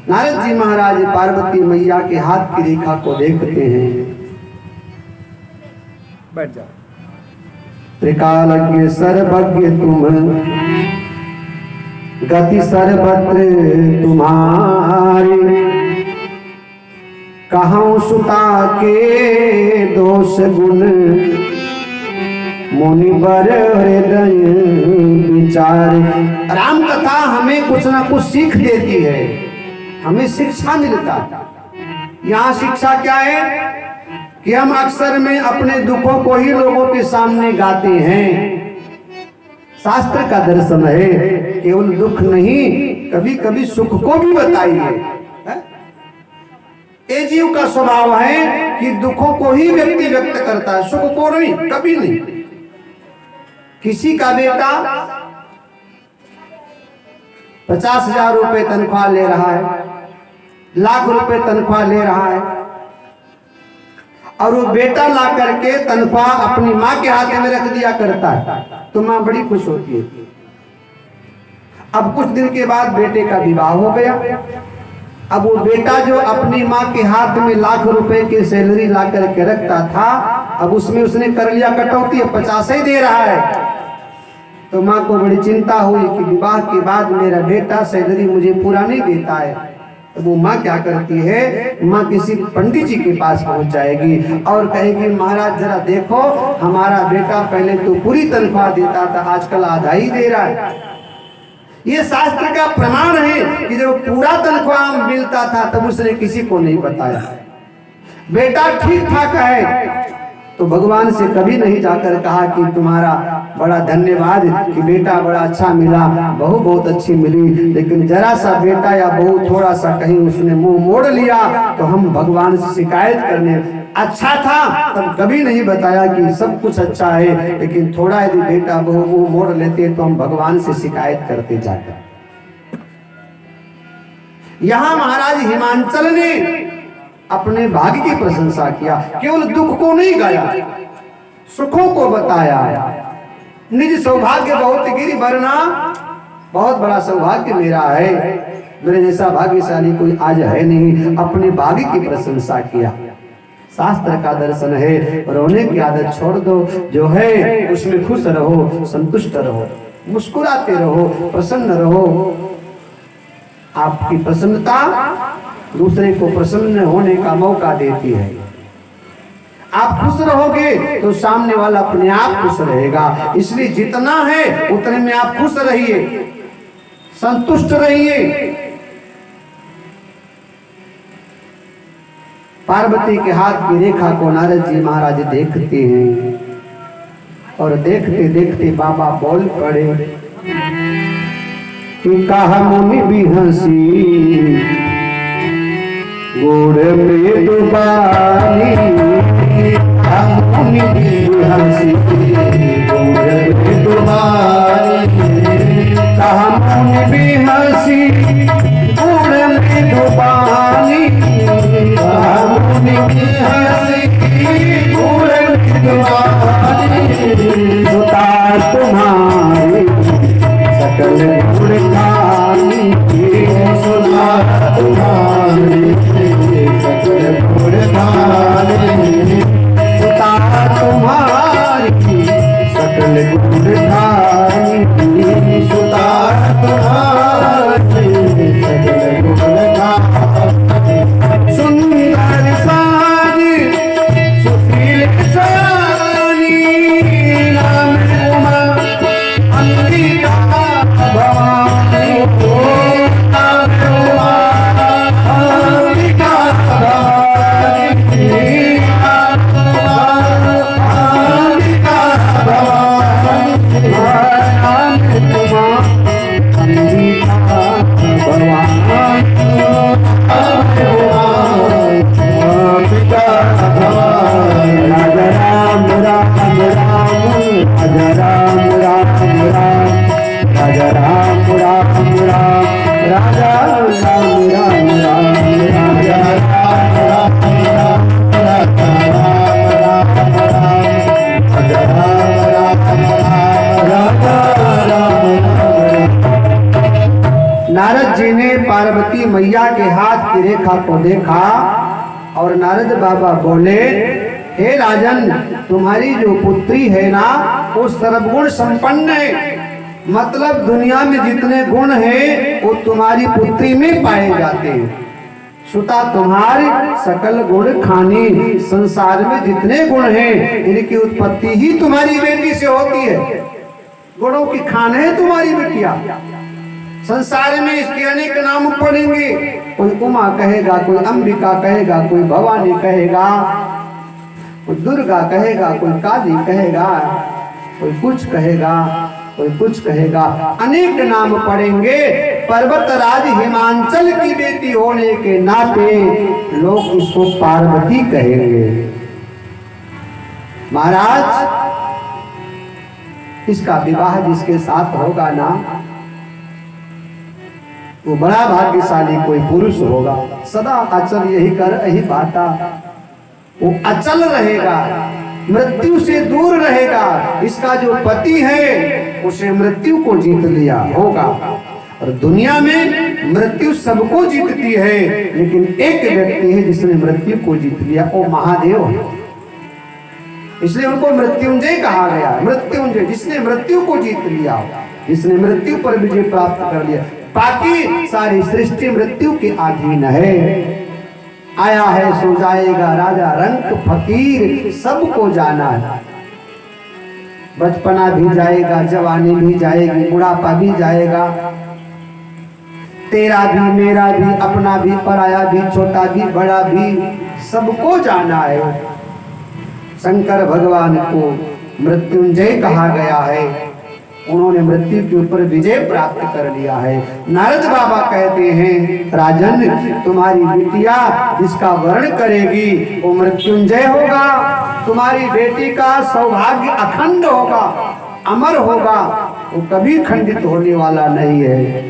नारद जी महाराज पार्वती मैया के हाथ की रेखा को देखते हैं। बैठ जाओ। त्रिकालज्ञ सर्वज्ञ तुम, गति सर्वत्र तुम्हारी, कहूँ सुता के दोष गुण, मुनिवर हृदय विचार। राम कथा हमें कुछ ना कुछ सीख देती है, हमें शिक्षा मिलता है। यहाँ शिक्षा क्या है कि हम अक्सर में अपने दुखों को ही लोगों के सामने गाते हैं। शास्त्र का दर्शन है केवल दुख नहीं, कभी कभी सुख को भी बताइए। ये जीव का स्वभाव है कि दुखों को ही व्यक्ति व्यक्त करता है, सुख को नहीं, कभी नहीं। किसी का बेटा 50,000 रुपए तनख्वाह ले रहा है, लाख रुपए तनख्वाह ले रहा है, और वो बेटा ला करके तनख्वाह अपनी माँ के हाथ में रख दिया करता है, तो माँ बड़ी खुश होती है। अब कुछ दिन के बाद बेटे का विवाह हो गया। अब वो बेटा जो अपनी माँ के हाथ में लाख रुपए की सैलरी ला करके रखता था, अब उसमें उसने कर लिया कटौती, 50 ही दे रहा है। तो माँ को बड़ी चिंता हुई कि विवाह के बाद मेरा बेटा सैलरी मुझे पूरा नहीं देता है। तो वो माँ क्या करती है, माँ किसी पंडित जी के पास पहुंच जाएगी और कहेगी, महाराज जरा देखो, हमारा बेटा पहले तो पूरी तनख्वाह देता था, आजकल आधा ही दे रहा है। ये शास्त्र का प्रमाण है कि जब पूरा तनख्वाह मिलता था तब उसने किसी को नहीं बताया। बेटा ठीक ठाक है तो भगवान से कभी नहीं जाकर कहा कि तुम्हारा बड़ा धन्यवाद कि बेटा बड़ा अच्छा मिला, बहू बहुत अच्छी मिली। लेकिन जरा सा बेटा या बहू थोड़ा सा कहीं उसने मुंह मोड़ लिया तो हम भगवान से शिकायत करने, अच्छा था तब कभी नहीं बताया कि सब कुछ अच्छा है, लेकिन थोड़ा यदि बेटा बहू मुंह मोड़ लेते तो हम भगवान से शिकायत करते जाकर। यहां महाराज हिमांचल ने अपने भाग्य की प्रशंसा किया, केवल दुख को नहीं गाया, सुखों को बताया। निज सौभाग्य बहुत गिरी वरना, बहुत बड़ा सौभाग्य मेरा है, मेरे जैसा भाग्यशाली कोई आज है नहीं। अपने भाग्य की प्रशंसा किया। शास्त्र का दर्शन है, रोने की आदत छोड़ दो, जो है उसमें खुश रहो, संतुष्ट रहो, मुस्कुराते रहो, प्रसन्न रहो। आपकी प्रसन्नता दूसरे को प्रसन्न होने का मौका देती है। आप खुश रहोगे तो सामने वाला अपने आप खुश रहेगा। इसलिए जितना है उतने में आप खुश रहिए, संतुष्ट रहिए। पार्वती के हाथ की रेखा को नारद जी महाराज देखते हैं और देखते देखते बाबा बोल पड़े कि कहा मुनि भी हंसी गोड़ में डुबानी, मुनि हंसी गुड़ में डुबानी कहा मुनि भी हंसी गुड़ में डुबानी मुनि हंसी गुड़ में डुबानी सुता तुम्हारी सकल गुण खानी सुना तुम्हारी सकल गुण खानी सुता तुम्हारी सकल गुण खानी सुता तुम्हारी सकल गुण खानी सुंदर साजी सुशील सयानी नाम उमा अंबिका भवानी ओ नाम उमा अंबिका भवानी नाम उमा अंबिका भवानी नाम उमा अंबिका भवानी राजा राम राम राम राजा राम राम राम राजा राम राम राम राजा राम राम राम राजा नारद जी ने पार्वती मैया के हाथ की रेखा को देखा और नारद बाबा बोले, हे राजन, तुम्हारी जो पुत्री है ना वो सर्वगुण संपन्न है। मतलब दुनिया में जितने गुण हैं वो तुम्हारी पुत्री में पाए जाते हैं। सुता तुम्हारी सकल गुण खानी, संसार में जितने गुण हैं इनकी उत्पत्ति ही तुम्हारी बेटी से होती है। गुणों की खान है तुम्हारी बेटिया। संसार में इसके अनेक नाम पड़ेंगे, कोई उमा कहेगा, कोई अंबिका कहेगा, कोई भवानी कहेगा, कोई दुर्गा कहेगा, कोई काली कहेगा, कोई कुछ कहेगा, कोई कुछ कहेगा, अनेक नाम पड़ेंगे। पर्वतराज हिमांचल की बेटी होने के नाते लोग इसको पार्वती कहेंगे। महाराज, इसका विवाह जिसके साथ होगा ना वो बड़ा भाग्यशाली कोई पुरुष होगा। सदा अचल यही कर यही बाता, वो अचल रहेगा, मृत्यु से दूर रहेगा। इसका जो पति है उसे मृत्यु को जीत लिया होगा। और दुनिया में मृत्यु सबको जीतती है, लेकिन एक व्यक्ति है जिसने मृत्यु को जीत लिया, वो महादेव है। इसलिए उनको मृत्युंजय कहा गया। मृत्युंजय, जिसने मृत्यु को जीत लिया, जिसने मृत्यु पर विजय प्राप्त कर लिया। बाकी सारी सृष्टि मृत्यु के अधीन है। आया है सो जाएगा, राजा रंक फकीर सबको जाना है। बचपना भी जाएगा, जवानी भी जाएगी, बुढ़ापा भी जाएगा। तेरा भी, मेरा भी, अपना भी, पराया भी, छोटा भी, बड़ा भी, सबको जाना है। शंकर भगवान को मृत्युंजय कहा गया है। उन्होंने मृत्यु के ऊपर विजय प्राप्त कर लिया है। नारद बाबा कहते हैं, राजन, तुम्हारी बिटिया जिसका वर्ण करेगी वो मृत्युंजय होगा। तुम्हारी बेटी का सौभाग्य अखंड होगा, अमर होगा, वो कभी खंडित होने वाला नहीं है।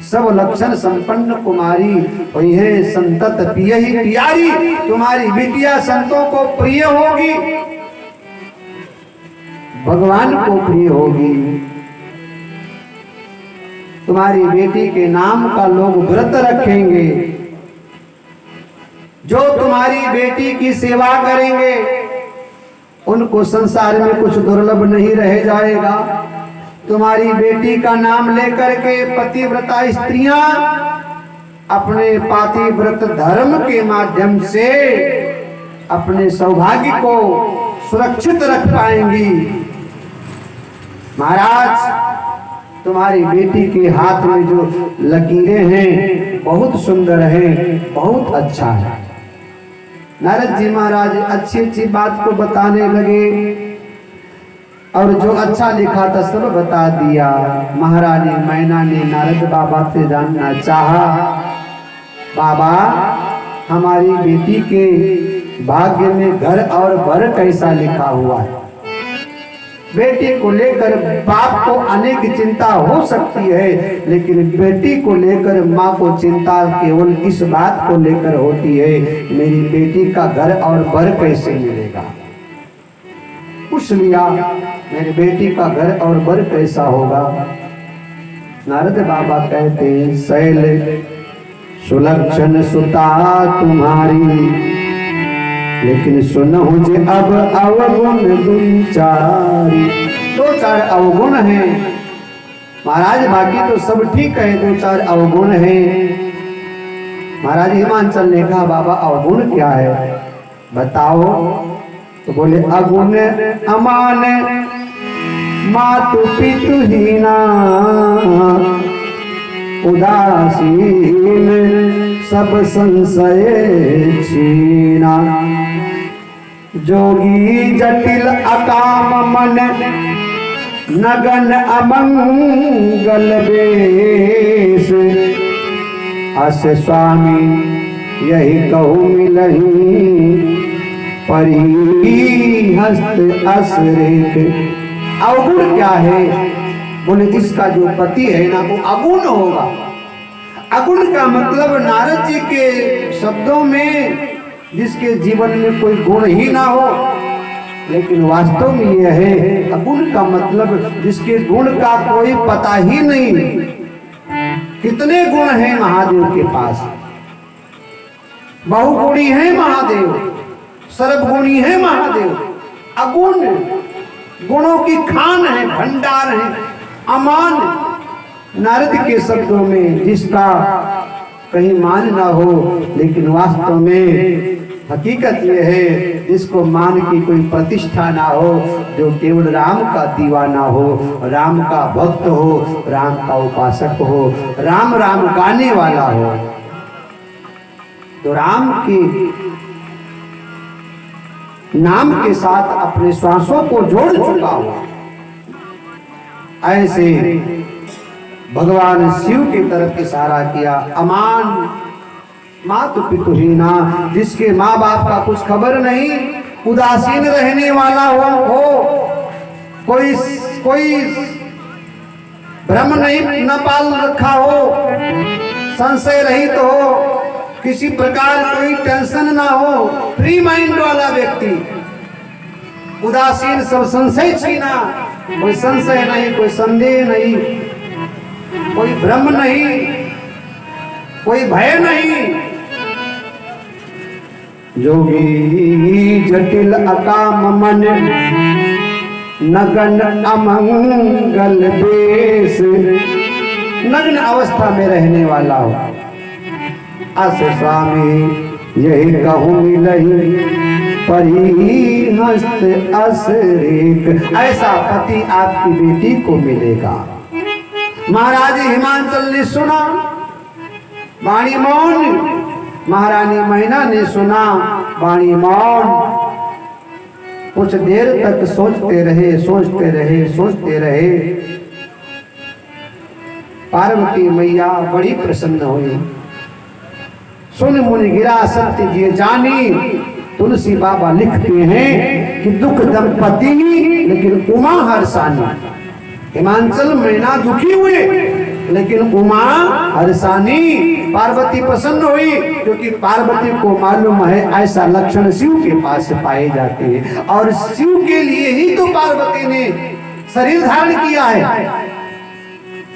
सब लक्षण संपन्न कुमारी हुई है, संतत पिय ही प्यारी। तुम्हारी बिटिया संतों को प्रिय होगी, भगवान को प्रिय होगी। तुम्हारी बेटी के नाम का लोग व्रत रखेंगे। जो तुम्हारी बेटी की सेवा करेंगे उनको संसार में कुछ दुर्लभ नहीं रह जाएगा। तुम्हारी बेटी का नाम लेकर के पतिव्रता स्त्रियां अपने पातिव्रत धर्म के माध्यम से अपने सौभाग्य को सुरक्षित रख पाएंगी। महाराज, तुम्हारी बेटी के हाथ में जो लकीरें हैं बहुत सुंदर हैं, बहुत अच्छा है। नारद जी महाराज अच्छी अच्छी बात को बताने लगे और जो अच्छा लिखा था सब बता दिया। महारानी मैना ने नारद बाबा से जानना चाहा, बाबा हमारी बेटी के भाग्य में घर और वर कैसा लिखा हुआ है। बेटी को लेकर बाप को अनेक चिंता हो सकती है, लेकिन बेटी को लेकर माँ को चिंता केवल इस बात को लेकर होती है, मेरी बेटी का घर और वर कैसे मिलेगा। पूछ लिया मेरी बेटी का घर और वर कैसा होगा। नारद बाबा कहते हैं, शैल सुलक्षण सुता तुम्हारी, लेकिन सुनहु जे अब अवगुण दुचारी। दो चार अवगुण हैं महाराज, बाकी तो सब ठीक है, दो चार अवगुण हैं। महाराज हिमांचल ने कहा, बाबा अवगुण क्या है बताओ। तो बोले, अगुण अमान मातु पितु हीना, उदासीन सब संशय छीना। जोगी जटिल अकाम मन, नगन अमंगल बेश। अस स्वामी यही कहूँ मिलही, परी हस्त असरेख। अवगुण क्या है? बोले, इसका जो पति है ना वो अगुण होगा। अगुण का मतलब नारद जी के शब्दों में जिसके जीवन में कोई गुण ही ना हो, लेकिन वास्तव में यह है अगुण का मतलब जिसके गुण का कोई पता ही नहीं। कितने गुण हैं महादेव के पास, बहुगुणी है महादेव, सर्वगुणी है महादेव। अगुण गुणों की खान है, भंडार है, अमान। नारद के शब्दों में जिसका कहीं मान ना हो, लेकिन वास्तव में हकीकत यह है जिसको मान की कोई प्रतिष्ठा ना हो, जो केवल राम का दीवाना हो, राम का भक्त हो, राम का उपासक हो, राम राम गाने वाला हो, तो राम की नाम के साथ अपने श्वासों को जोड़ चुका हो। ऐसे भगवान शिव की तरफ इशारा किया। अमान मातु पितुहीना, जिसके माँ बाप का कुछ खबर नहीं, उदासीन रहने वाला हो, कोई भ्रम नहीं न पाल रखा हो, संशय रहित हो, किसी प्रकार कोई टेंशन ना हो, फ्री माइंड वाला व्यक्ति, उदासीन सब संशय छीना, कोई संशय नहीं, कोई संदेह नहीं, कोई भ्रम नहीं, कोई भय नहीं। जोगी जटिल अकाम मन, नगन अमंगल बेश। नग्न अवस्था में रहने वाला हो। अस स्वामी यही कहूँ मिलही, परी हस्त असरेख। ऐसा पति आपकी बेटी को मिलेगा। महाराज हिमांचल ने सुना, वाणी मौन। महारानी मैना ने सुना, वाणी मौन। कुछ देर तक सोचते रहे, सोचते रहे, सोचते रहे। पार्वती मैया बड़ी प्रसन्न हुई। सुन मुनि गिरा सत्य जी जानी। तुलसी बाबा लिखते हैं कि दुख दंपति लेकिन उमा हर्षानी। हिमांचल मैना दुखी हुए, लेकिन उमा हर्षानी, पार्वती प्रसन्न हुई, क्योंकि पार्वती को मालूम है ऐसा लक्षण शिव के पास पाए जाते हैं, और शिव के लिए ही तो पार्वती ने शरीर धारण किया है।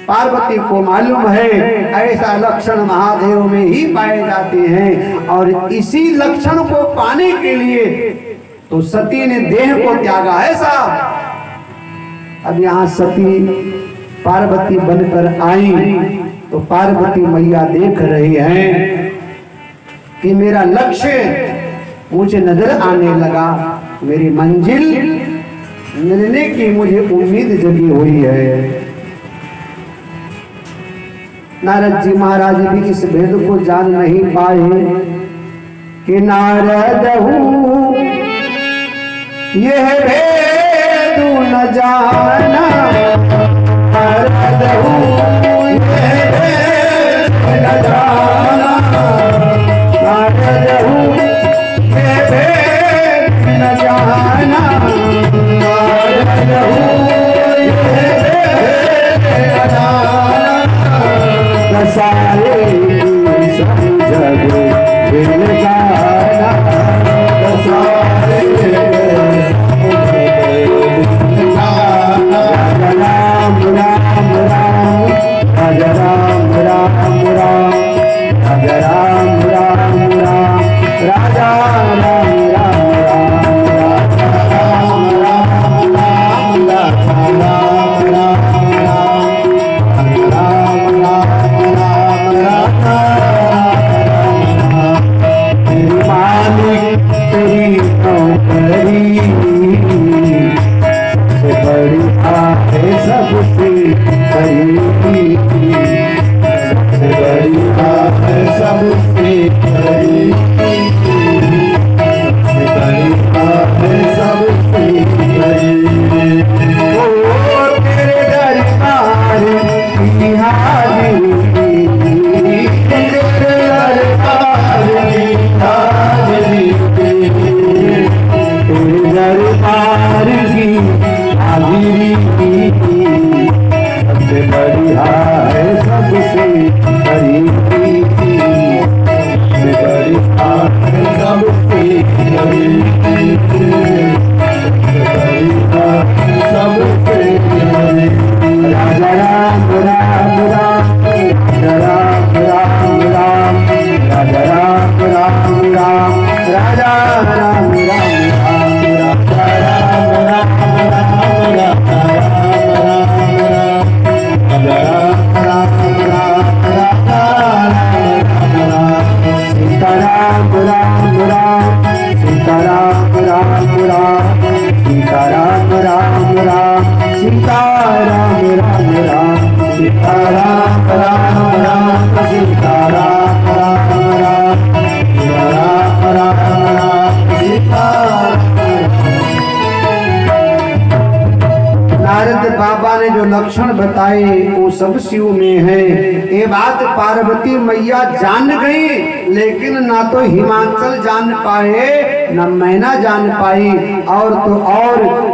पार्वती को मालूम है ऐसा लक्षण महादेव में ही पाए जाते हैं, और इसी लक्षण को पाने के लिए तो सती ने देह को त्यागा है साहब। अब यहाँ सती पार्वती बनकर आई तो पार्वती मैया देख रही हैं कि मेरा लक्ष्य मुझे नजर आने लगा, मेरी मंजिल मिलने की मुझे उम्मीद जगी हुई है। नारद जी महाराज भी इस भेद को जान नहीं पाए कि नारद हूँ यह भेद न जाना, नारद हूँ यह भेद न जाना, नारद हूँ यह भेद बसाए सब जग बिन गाना बसाए राम राम राम राजा राम राम राम राजा राम राम राम राजा राम राम राम राम राम राम राम सबसे बड़ी सबसे बड़ी बात है सबसे बड़ी सबसे बड़ी बात है सबसे बड़ी ओ तेरे दरबार की हाजिरी तेरे दरबार की हाजिरी तेरे दरबार की हाजिरी सबसे बढ़िया है सबसे बड़ी सबसे बढ़िया है सबसे बड़ी सबसे बड़ी राजा राम राम राम राजा राम राम राम राजा राम राम राम राजा राम राम राम राजा राम राम सीताराम राम राम सीताराम राम राम सीताराम राम राम सीताराम राम राम सीताराम राम राम सीताराम राम राम सीताराम राम राम सीताराम। नारद बाबा ने जो लक्षण बताए वो सब शिव में है। ये बात पार्वती मैया जान गई, लेकिन ना तो हिमाचल जान पाए न मैना जान पाई। और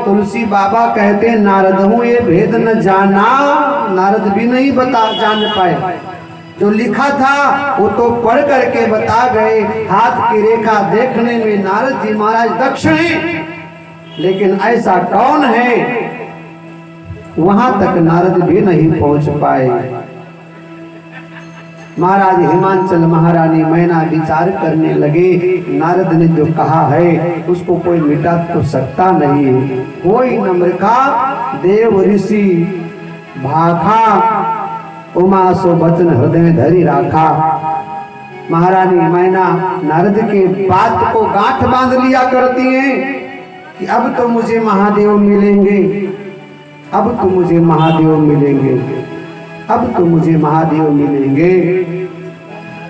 तुलसी बाबा कहते नारद हूँ ये भेद न जाना, नारद भी नहीं जान पाए। जो लिखा था वो तो पढ़ करके बता गए, हाथ की रेखा देखने में नारद जी महाराज दक्ष हैं, लेकिन ऐसा कौन है वहां तक नारद भी नहीं पहुंच पाए। महाराज हिमांचल महारानी मैना विचार करने लगे, नारद ने जो कहा है उसको कोई मिटा तो सकता नहीं है। कोई नम्रका देव ऋषि भाखा उमा सो बचन हृदय धरी राखा। महारानी मैना नारद के बात को गांठ बांध लिया करती हैं कि अब तो मुझे महादेव मिलेंगे, अब तो मुझे महादेव मिलेंगे, अब तो मुझे महादेव मिलेंगे।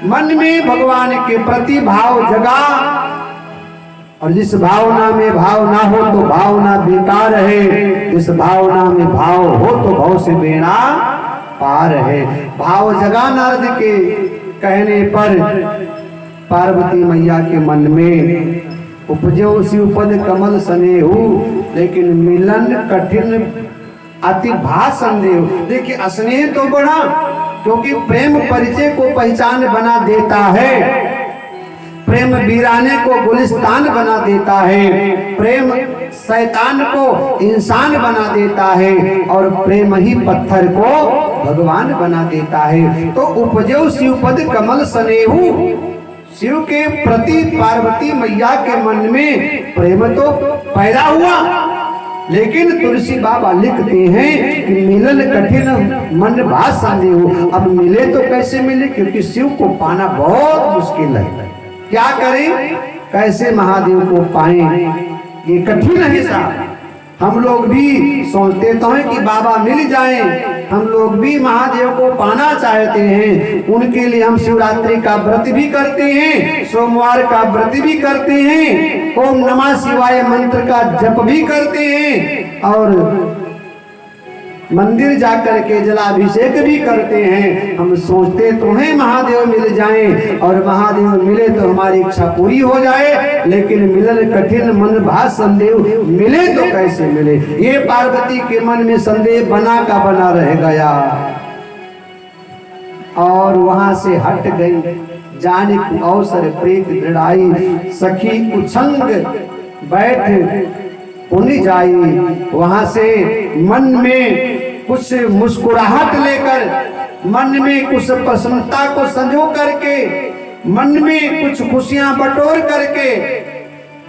मन में भगवान के प्रति भाव जगा, और जिस भावना में भाव ना हो तो भावना बेकार है, जिस भावना में भाव हो तो भाव से बेड़ा पार है। भाव जगा नारद के कहने पर पार्वती मैया के मन में उपजो शिवपद कमल स्नेहु, लेकिन मिलन कठिन अति भा संदेह। देखिए स्नेह तो बढ़ा, क्योंकि प्रेम परिचय को पहचान बना देता है, प्रेम वीराने को गुलिस्तान बना देता है, प्रेम शैतान को इंसान बना देता है, और प्रेम ही पत्थर को भगवान बना देता है। तो उपजो शिवपद कमल स्नेहु, शिव के प्रति पार्वती मैया के मन में प्रेम तो पैदा हुआ, लेकिन तुलसी बाबा लिखते हैं कि मिलन कठिन मन भास संदेह। अब मिले तो कैसे मिले, क्योंकि शिव को पाना बहुत मुश्किल है। क्या करें, कैसे महादेव को पाएं, ये कठिन है साहब। हम लोग भी सोचते तो हैं कि बाबा मिल जाएं, हम लोग भी महादेव को पाना चाहते हैं, उनके लिए हम शिवरात्रि का व्रत भी करते हैं, सोमवार का व्रत भी करते हैं, ओम नमः शिवाय मंत्र का जप भी करते हैं, और मंदिर जाकर के जलाभिषेक भी करते हैं। हम सोचते तो हैं महादेव मिल जाएं, और महादेव मिले तो हमारी इच्छा पूरी हो जाए, लेकिन मिलन कठिन मन भास संदेह, मिले तो कैसे मिले, ये पार्वती के मन में संदेह बना का बना रह गया। और वहां से हट गई। जाने को अवसर प्रीत दृढ़ाई, सखी उछंग बैठ पुनि जाई। वहां से मन में कुछ मुस्कुराहट लेकर, मन में कुछ प्रसन्नता को संजो करके, मन में कुछ खुशियां बटोर करके,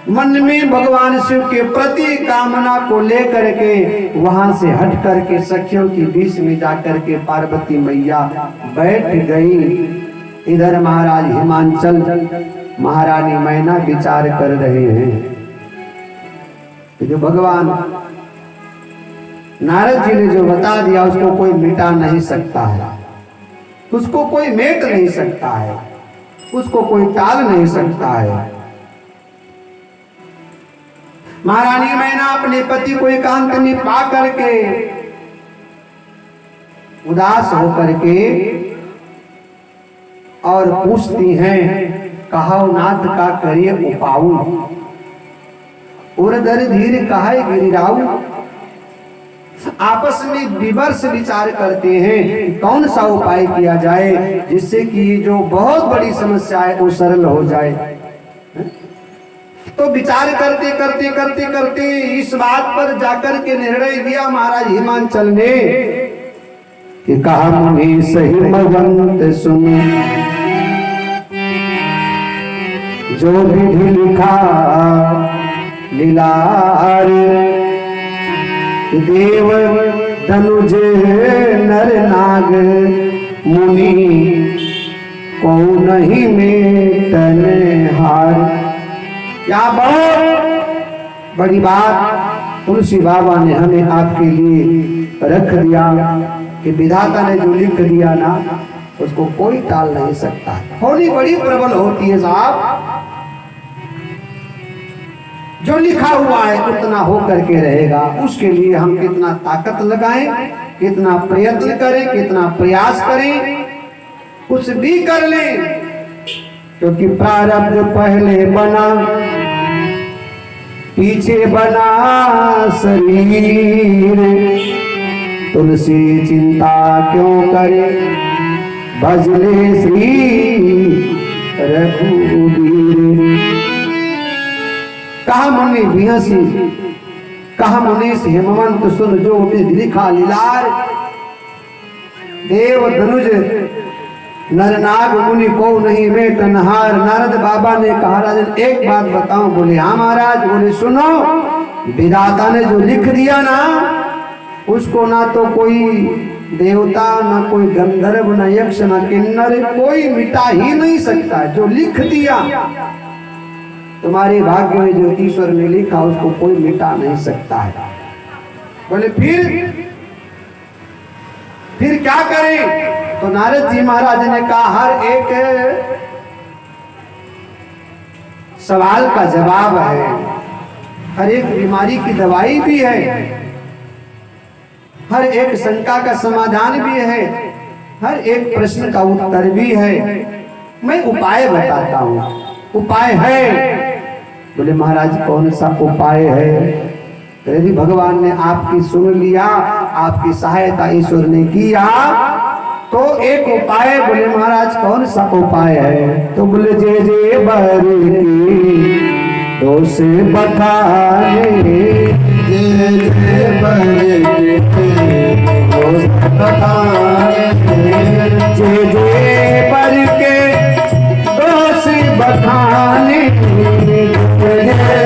मन में भगवान शिव के प्रति कामना को लेकर के वहां से हट करके सखियों के बीच में जाकर के पार्वती मैया बैठ गई। इधर महाराज हिमांचल महारानी मैना विचार कर रहे हैं कि जो भगवान नारद जी ने जो बता दिया उसको कोई मिटा नहीं सकता है, उसको कोई मेट नहीं सकता है, उसको कोई टाल नहीं सकता है। महारानी मैना अपने पति को एकांत में पा करके उदास होकर के और पूछती हैं, कहो नाथ का करिए उपाऊ, उर्धर धीर कहे गिरिराऊ। आपस में विमर्श विचार करते हैं कौन सा उपाय किया जाए जिससे कि जो बहुत बड़ी समस्या है वो सरल हो जाए। तो विचार करते करते करते करते इस बात पर जाकर के निर्णय दिया महाराज हिमांचल ने कि कहा मुनि सही मगंत सुन, जो विधि लिखा लीलार, देव धनुज नर नाग मुनि को नहीं मेटन हार। यहाँ बहुत बड़ी बात तुलसी बाबा ने हमें आपके लिए रख दिया कि विधाता ने जो लिख दिया ना उसको कोई टाल नहीं सकता। होली बड़ी प्रबल होती है साहब, जो लिखा हुआ है उतना हो करके रहेगा। उसके लिए हम कितना ताकत लगाएं, कितना प्रयत्न करें, कितना प्रयास करें, कुछ भी कर लें, क्योंकि प्रारब्ध पहले बना पीछे बना शरीर। तुलसी चिंता क्यों करे भजले श्री रघुवीर। कहा मुनि बिहसी, कहा मुनि से हेमवंत सुन, जो विधि लिखा लीलार, देव धनुज नरनाग मुनि को नहीं में तनहार। नारद बाबा ने कहा राजन एक बात बताऊं? बोले हाँ महाराज। बोले सुनो, विधाता ने जो लिख दिया ना उसको ना तो कोई देवता, ना कोई गंधर्व, ना यक्ष, ना किन्नर, कोई मिटा ही नहीं सकता। जो लिख दिया तुम्हारे भाग्य में जो ईश्वर ने लिखा उसको कोई मिटा नहीं सकता है। बोले फिर क्या करें? तो नारद जी महाराज ने कहा हर एक सवाल का जवाब है, हर एक बीमारी की दवाई भी है, हर एक शंका का समाधान भी है, हर एक प्रश्न का उत्तर भी है। मैं उपाय बताता हूँ। उपाय है। बोले महाराज कौन सा उपाय है? यदि भगवान ने आपकी सुन लिया, आपकी सहायता ईश्वर ने किया तो एक उपाय। बोले महाराज कौन सा उपाय है? तो बोले जे जे बर की दोष बताए, जे जे बर के दोष बताए, जे जे बर के दोष बताने, दौलत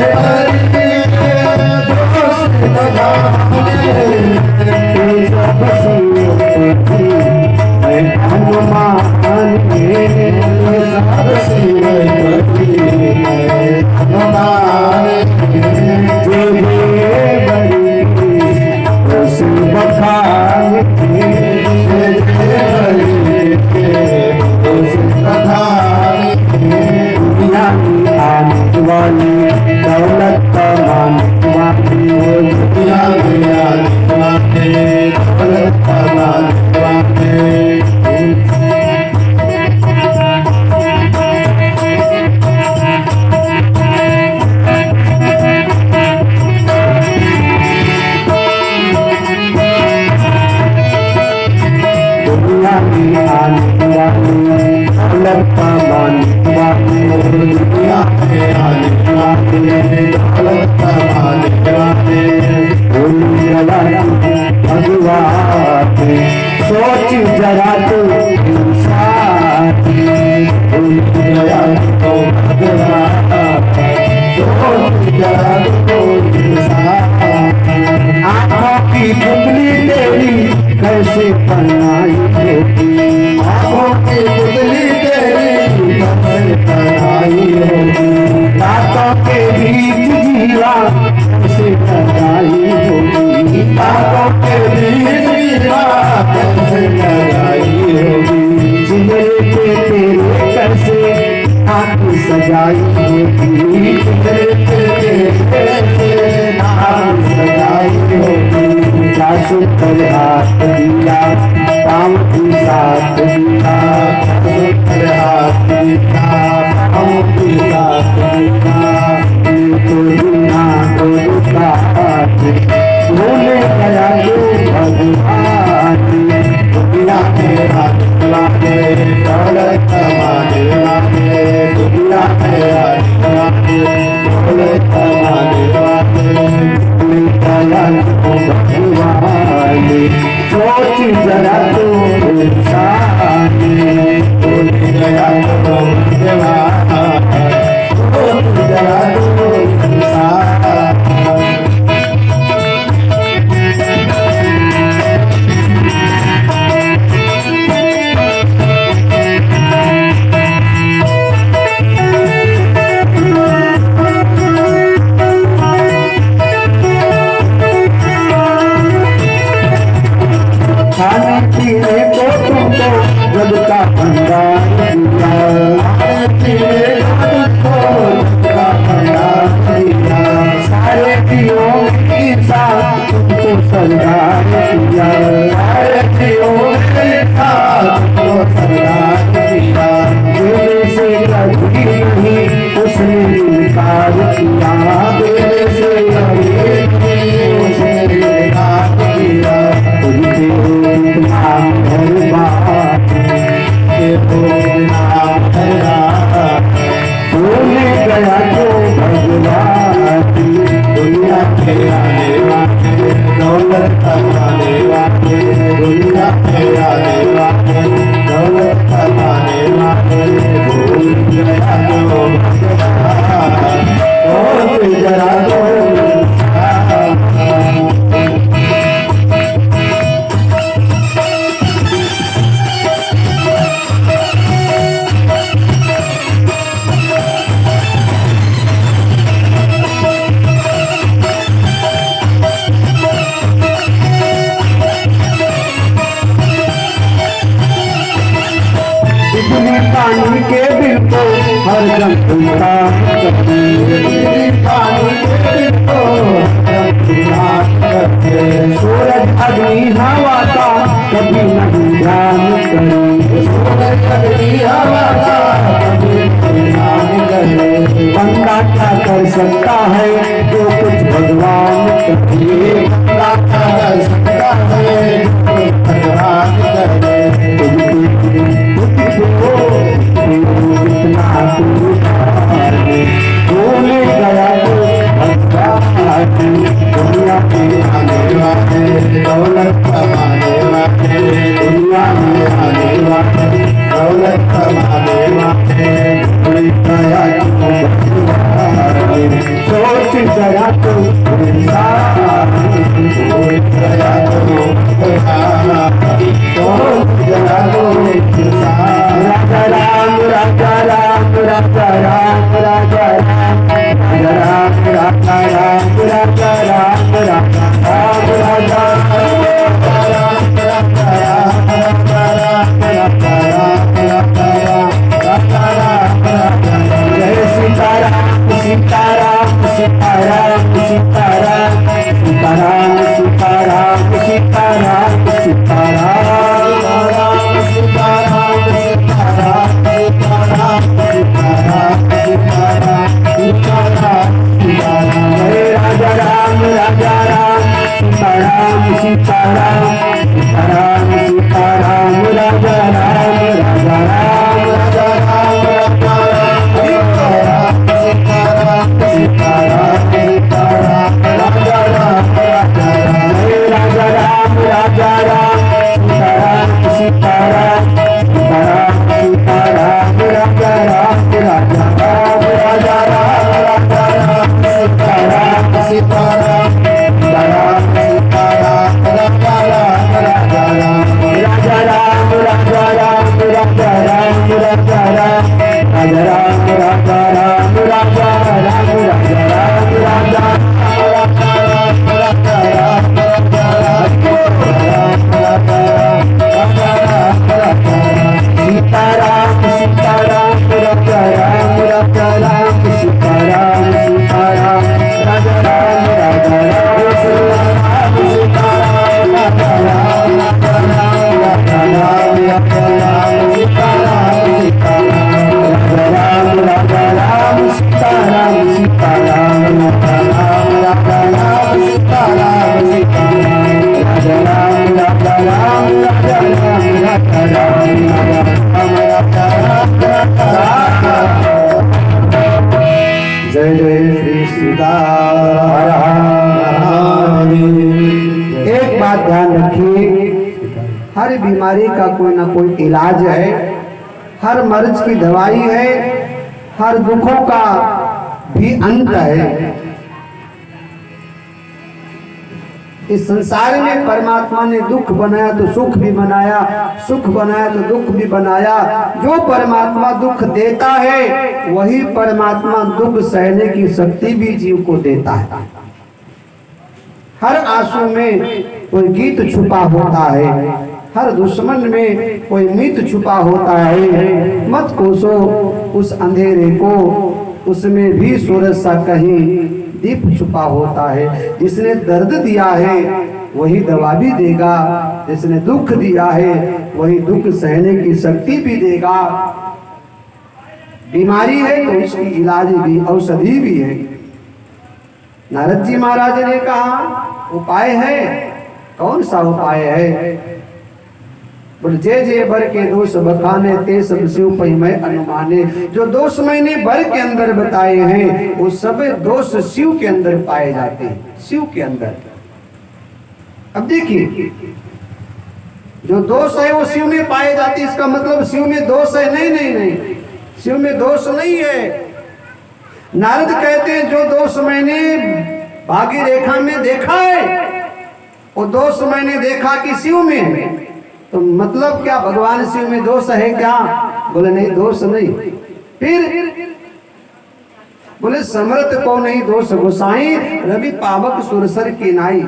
दुनिया में आने वाले दौलत कमाने वाले भगवान सोच जरा तो इंसान दुनिया को भगवान सोच जरा तो इंसान आँखों की पुतली तेरी कैसे बनाई होगी आँखों की पुतली तेरी कैसे बनाई होगी रातों के बीच जीवा कैसे लगाई होगी बातों के बीच जीवा कैसे लगाई होगी चेहरे पे तेरे कैसे आँख सजाई होगी तेरे कैसे नाम सजाई होगी सासु पर हाथ दिया काम की साथ दिया सुपर हाथ दिखा हम की साथ दिखा तो दुनिया को दुकात भूल गया जो भगवान दुनिया के हाथ लागे दौलत कमाने वाले दुनिया के हाथ लागे दौलत कमाने वाले भगवान सोच जरा तो इंसान भूल गया तो जवान सोच जरा तो इंसान खाने पीने को तुमको जब का भंडार दिया सारे दियों के साथ तुमको सरदार दिया देने से कभी नहीं उसने इनकार किया देने से कभी उसने इनकार किया उनके नाम धर्मात भूल गया जो भगवान दुनिया के आने वाले दौलत कमाने वाले दुनिया के आने वाले दौलत कमाने वाले भूल गया जो भगवान सोच जरा तो बिजली पानी के बिल को हर दम उनका सूरज अग्नि हवा का कभी नहीं ध्यान करी बंदा क्या कर सकता है जो कुछ भगवान करे भूल गया दुनिया के आने वाले दौलत कमाने वाले दुनिया में आने वाले दौलत कमाने वाले बड़ी दया सोच जरा तो कोई दया सोच जरा राजा राम राजा राम राजा राम राजा राम राजा राम राजा राम राजा जय सीताराम सीताराम सीताराम सीताराम सीताराम सीताराम सीताराम जय राजा राम राजा राम सीताराम सीताराम सीताराम सीताराम राजा राम राजा राम राजा राम राजा राम राजा राम राजा राम राजा राम राजा राम राजा सीताराम सीताराम राजा राम राजा राम सीताराम सीताराम राजा राम राजा राम सीताराम सीताराम राजा राम राजा राम राजा राम राजा राम सीताराम सीताराम राजा राम राजा राम सीताराम सीताराम राजा राम राजा राम सीताराम सीताराम राजा राम राजा राम राजा राम राजा राम राजा राम राजा जय जय श्री सीताराम। एक बात ध्यान रखिए, हर बीमारी का कोई ना कोई इलाज है, हर मर्ज की दवाई है, हर दुखों का भी अंत है। इस संसार में परमात्मा ने दुख बनाया तो सुख भी बनाया, सुख बनाया तो दुख भी बनाया। जो परमात्मा दुख देता है वही परमात्मा दुख सहने की शक्ति भी जीव को देता है। हर आंसू में कोई गीत छुपा होता है, हर दुश्मन में कोई मित छुपा होता है। मत कोसो उस अंधेरे को, उसमें भी सूरज सा कहीं दीप छुपा होता है। जिसने दर्द दिया है वही दवा भी देगा, जिसने दुख दिया है वही दुख सहने की शक्ति भी देगा। बीमारी है तो इसकी इलाज भी, औषधि भी है। नारद जी महाराज ने कहा उपाय है, कौन सा उपाय है? बोले जे जे भर के दोष बखाने ते सब शिव पै मैं अनुमाने। जो दोष मैंने भर के अंदर बताए हैं वो सब दोष शिव के अंदर पाए जाते हैं, शिव के अंदर। अब देखिए, जो दोष है वो शिव में पाए जाते, इसका मतलब शिव में दोष है? नहीं नहीं नहीं, शिव में दोष नहीं है। नारद कहते हैं जो दोष मैंने भागी रेखा में देखा है वो दोष मैंने देखा कि शिव में है। तो मतलब क्या भगवान शिव में दोष है क्या? बोले नहीं, दोष नहीं। फिर बोले समर्थ को नहीं दोष गोसाई, रवि पावक सुरसर की नाई।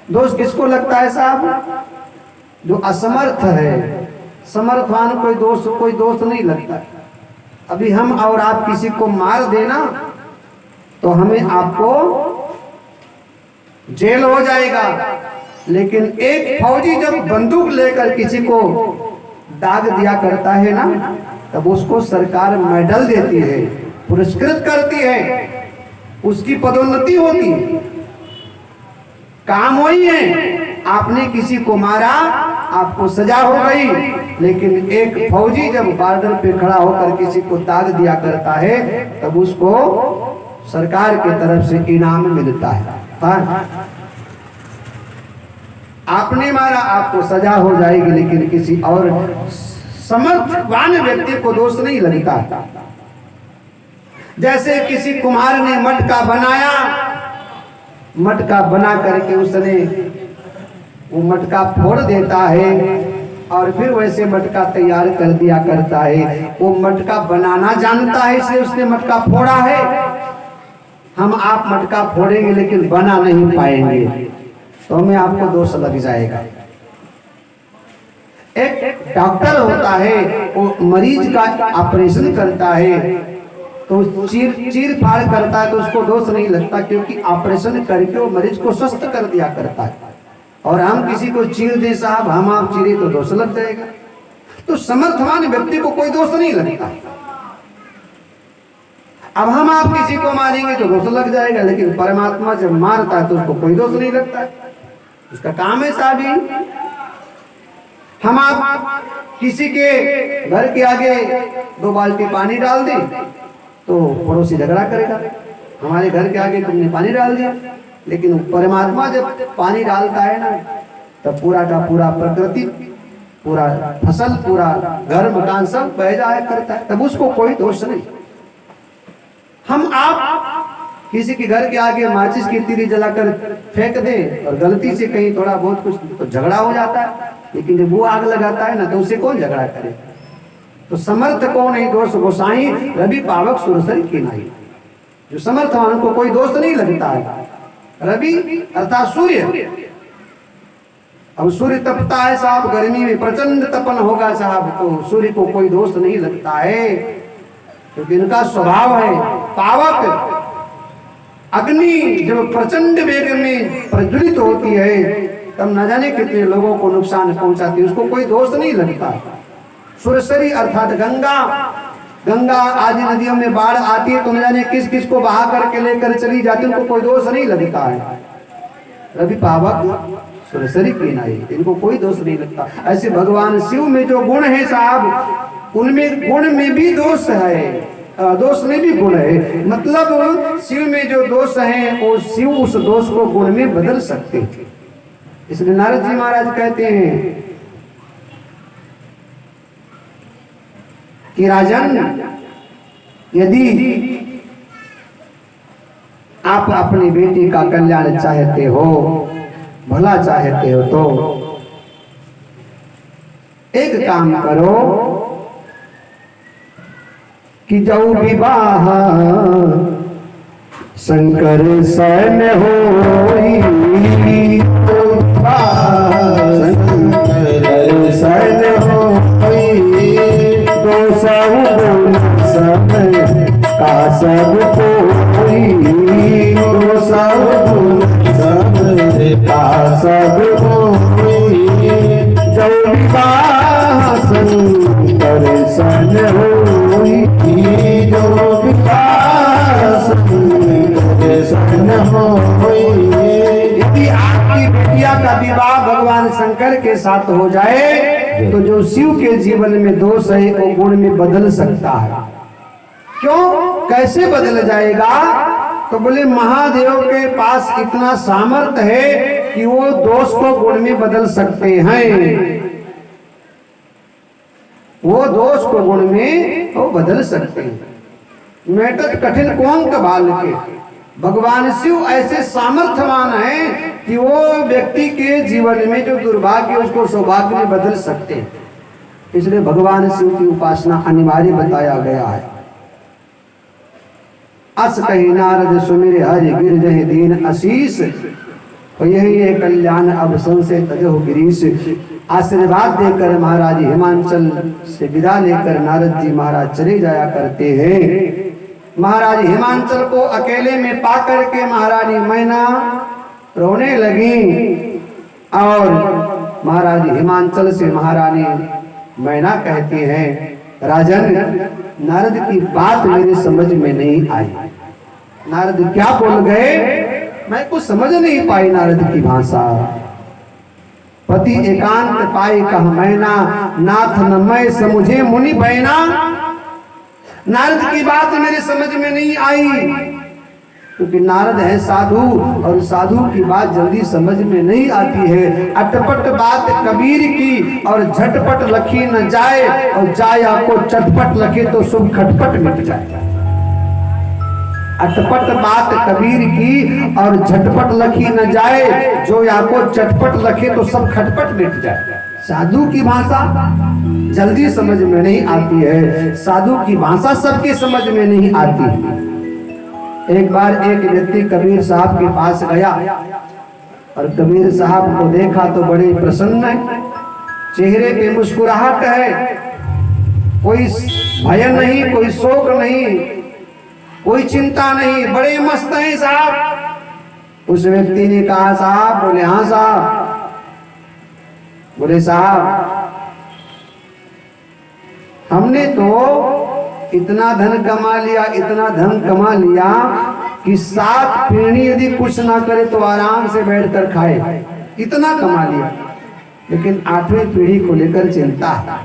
दोष किसको लगता है साहब? जो असमर्थ है। समर्थवान कोई दोष नहीं लगता। अभी हम और आप किसी को मार देना तो हमें आपको जेल हो जाएगा, लेकिन एक फौजी जब बंदूक लेकर किसी को दाग दिया करता है ना, तब उसको सरकार मेडल देती है, पुरस्कृत करती है, उसकी पदोन्नति होती है। काम वही है, आपने किसी को मारा आपको सजा हो गई, लेकिन एक फौजी जब बॉर्डर पे खड़ा होकर किसी को दाग दिया करता है तब उसको सरकार की तरफ से इनाम मिलता है। आपने मारा आपको सजा हो जाएगी, लेकिन किसी और समर्थवान व्यक्ति को दोष नहीं लगता। जैसे किसी कुम्हार ने मटका बनाया, मटका बना करके उसने वो मटका फोड़ देता है और फिर वैसे मटका तैयार कर दिया करता है। वो मटका बनाना जानता है इसलिए उसने मटका फोड़ा है। हम आप मटका फोड़ेंगे लेकिन बना नहीं पाएंगे तो हमें आपको दोष लग जाएगा। एक डॉक्टर होता है, वो मरीज का ऑपरेशन करता है तो चीर फाड़ करता है तो उसको दोष नहीं लगता, क्योंकि ऑपरेशन करके वो मरीज को स्वस्थ कर दिया करता है। और हम किसी को चीर दे साहब, हम आप चीरे तो दोष लग जाएगा। तो समर्थवान व्यक्ति को कोई दोष नहीं लगता। अब हम आप किसी को मारेंगे तो दोष लग जाएगा, लेकिन परमात्मा जब मारता है तो उसको कोई दोष नहीं लगता है, उसका काम है साहब। हम आप किसी के घर के आगे 2 बाल्टी पानी डाल दें तो पड़ोसी झगड़ा करेगा, हमारे घर के आगे तुमने पानी डाल दिया। लेकिन परमात्मा जब पानी डालता है ना, तब पूरा का पूरा प्रकृति, पूरा फसल, पूरा घर मकान सब बह जाया करता है, तब उसको कोई दोष नहीं। हम आप किसी के घर के आगे माचिस की तीली जलाकर फेंक दें और गलती से कहीं थोड़ा बहुत कुछ तो झगड़ा हो जाता है, लेकिन जब वो आग लगाता है ना तो उसे कौन झगड़ा करे? तो समर्थ को नहीं दोष गोसाई, रवि पावक सुरसरी की नहीं। जो समर्थवान उनको कोई दोष नहीं लगता है। रवि अर्थात सूर्य, अब सूर्य तपता है साहब, गर्मी में प्रचंड तपन होगा साहब, तो सूर्य को कोई दोष नहीं लगता है, क्योंकि इनका स्वभाव है। पावक अग्नि जब प्रचंड वेग में प्रज्वलित होती है तब न जाने कितने लोगों को नुकसान पहुंचाती है, उसको कोई दोष नहीं लगता। सुरसरी अर्थात गंगा, गंगा आदि नदियों में बाढ़ आती है तो न जाने किस किस को बहा करके लेकर चली जाती है, उनको कोई दोष नहीं लगता है। रवि पावक सुरसरी की नाई, इनको कोई दोष नहीं लगता। ऐसे भगवान शिव में जो गुण है साहब, उनमें गुण में भी दोष है, दोष में भी गुण है। मतलब शिव में जो दोष है वो शिव उस दोष को गुण में बदल सकते हैं। इसलिए नारद जी महाराज कहते हैं कि राजन, यदि आप अपनी बेटी का कल्याण चाहते हो, भला चाहते हो, तो एक काम करो कि जाऊ विवाह शंकर सन होई, शंकर सन होई, दो सब का सब कोई, दो सब का सब कोई, जाऊ विवाह शंकर सन होई, जो विकास यदि आपकी बिटिया का विवाह भगवान शंकर के साथ हो जाए तो जो शिव के जीवन में दोष है वो गुण में बदल सकता है। क्यों, कैसे बदल जाएगा? तो बोले महादेव के पास इतना सामर्थ्य है कि वो दोष को गुण में बदल सकते हैं, वो दोष को गुण में वो बदल सकते हैं। मेटत कठिन कौन कबाल के, भगवान शिव ऐसे सामर्थ्यवान हैं कि वो व्यक्ति के जीवन में जो दुर्भाग्य उसको सौभाग्य में बदल सकते हैं। इसलिए भगवान शिव की उपासना अनिवार्य बताया गया है। अस कही नारद सुमिर हरि गिरजहि दीन आशीष, तो यही है कल्याण अब संशय तजो गिरीश। आशीर्वाद देकर महाराज हिमांचल से विदा लेकर नारद जी महाराज चले जाया करते हैं। महाराज हिमांचल को अकेले में पा करके महारानी मैना रोने लगी और महाराज हिमांचल से महारानी मैना कहती हैं, राजन नारद की बात मेरे समझ में नहीं आई। नारद क्या बोल गए मैं कुछ समझ नहीं पाई नारद की भाषा। पति एकांत पाए कह मैना, नाथ न मैं समुझे मुनि बैना। नारद की बात मेरे समझ में नहीं आई, क्योंकि नारद है साधु और साधु की बात जल्दी समझ में नहीं आती है। अटपट बात कबीर की और झटपट लखी न जाए, और जाए आपको चटपट लखे तो शुभ खटपट मिट जाए। अटपट बात कबीर की और झटपट लखी न जाए, जो आपको चटपट लखे तो सब खटपट मिट जाए। साधु की भाषा जल्दी समझ में नहीं आती है, साधु की भाषा सबके समझ में नहीं आती। एक बार एक व्यक्ति कबीर साहब के पास गया और कबीर साहब को देखा तो बड़े प्रसन्न है, चेहरे पे मुस्कुराहट है, कोई भय नहीं, कोई शोक नहीं, कोई चिंता नहीं, बड़े मस्त हैं साहब। उस व्यक्ति ने कहा साहब, बोले हाँ साहब। बोले साहब हमने तो इतना धन कमा लिया, इतना धन कमा लिया कि 7 पीढ़ी यदि कुछ ना करे तो आराम से बैठकर खाए, इतना कमा लिया, लेकिन 8वीं पीढ़ी को लेकर चिंता है।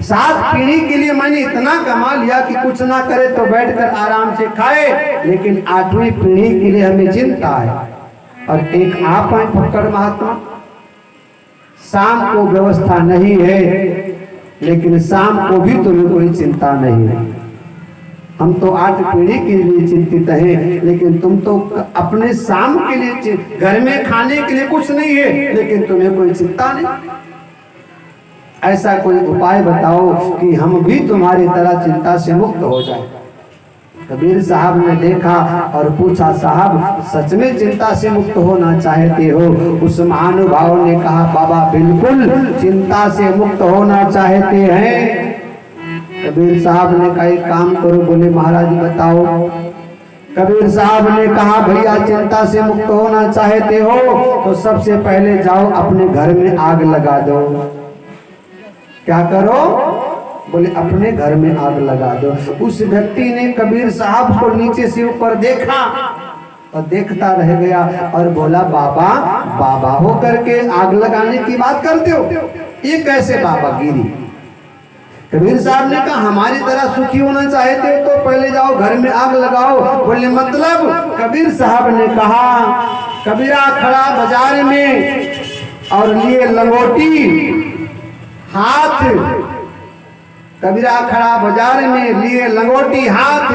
7 पीढ़ी के लिए मैंने इतना कमा लिया कि कुछ ना करे तो बैठकर आराम से खाए, लेकिन 8वीं पीढ़ी के लिए हमें चिंता है। और एक आप हैं फक्कड़ महात्मा, शाम को व्यवस्था नहीं है, लेकिन शाम को भी तुम्हें कोई चिंता नहीं है। हम तो 8 पीढ़ी के लिए चिंतित हैं, लेकिन तुम तो अपने शाम के लिए, घर में खाने के लिए कुछ नहीं है, लेकिन तुम्हें कोई चिंता नहीं। ऐसा कोई उपाय बताओ कि हम भी तुम्हारी तरह चिंता से मुक्त हो जाए। कबीर साहब ने देखा और पूछा, साहब सच में चिंता से मुक्त होना चाहते हो? उस महानुभाव ने कहा, बाबा बिल्कुल चिंता से मुक्त होना चाहते हैं। कबीर साहब ने कहा, एक काम करो। बोले महाराज बताओ। कबीर साहब ने कहा, भैया चिंता से मुक्त होना चाहते हो तो सबसे पहले जाओ अपने घर में आग लगा दो। क्या करो? बोले अपने घर में आग लगा दो। उस व्यक्ति ने कबीर साहब को नीचे से ऊपर देखा और देखता रह गया और बोला, बाबा बाबा हो करके आग लगाने की बात करते हो, ये कैसे बाबागिरी? कबीर साहब ने कहा, हमारी तरह सुखी होना चाहते हो तो पहले जाओ घर में आग लगाओ। बोले मतलब? कबीर साहब ने कहा, कबीरा खड़ा बाजार में और लिए लंगोटी हाथ, कबीरा खड़ा बाजार में लिए लंगोटी हाथ,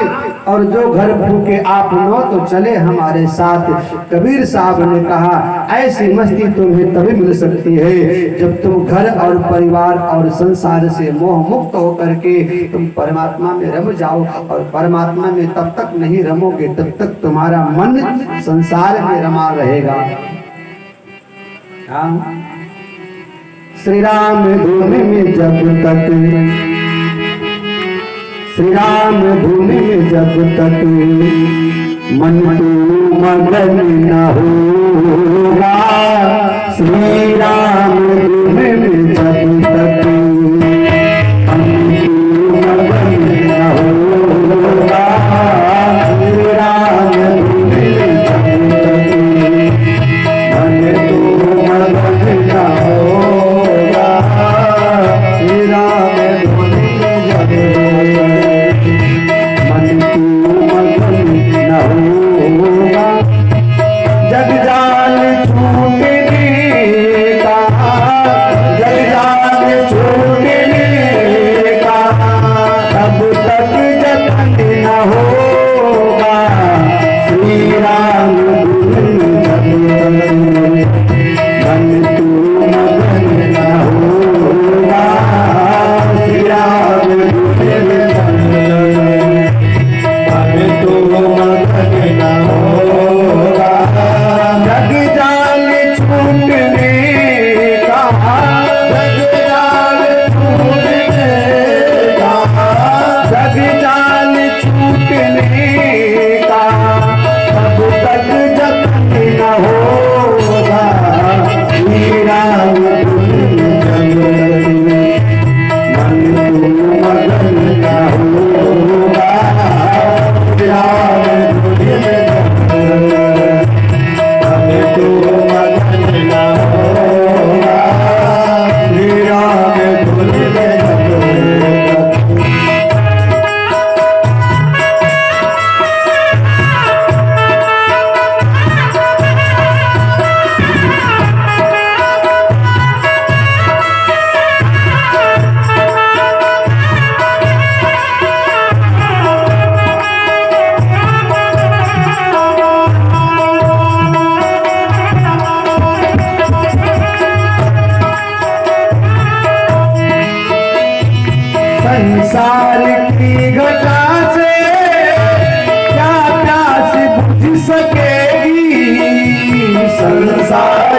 और जो घर फूके आप नो तो चले हमारे साथ। कबीर साहब ने कहा, ऐसी मस्ती तुम्हें तभी मिल सकती है जब तुम घर और परिवार और संसार से मोह मुक्त होकर के तुम परमात्मा में रम जाओ। और परमात्मा में तब तक नहीं रमोगे तब तक तुम्हारा मन संसार में रमा रहेगा। श्री राम धूमि में जब तक, श्री राम धूमि में जब तक मन तू मगन न होगा, श्री राम धूमि में जब तक मन तू मगन न होगा, श्री राम धूमि में जब तक मन तू मगन न होगा, श्री राम धूमि में जब जग जाल छूटने का, जग जाल छूटने का, तब तक जतन न होगा, श्री राम मन तू मगन न होगा, श्री राम संसार की घटा से क्या प्यास बुझ सकेगी, संसार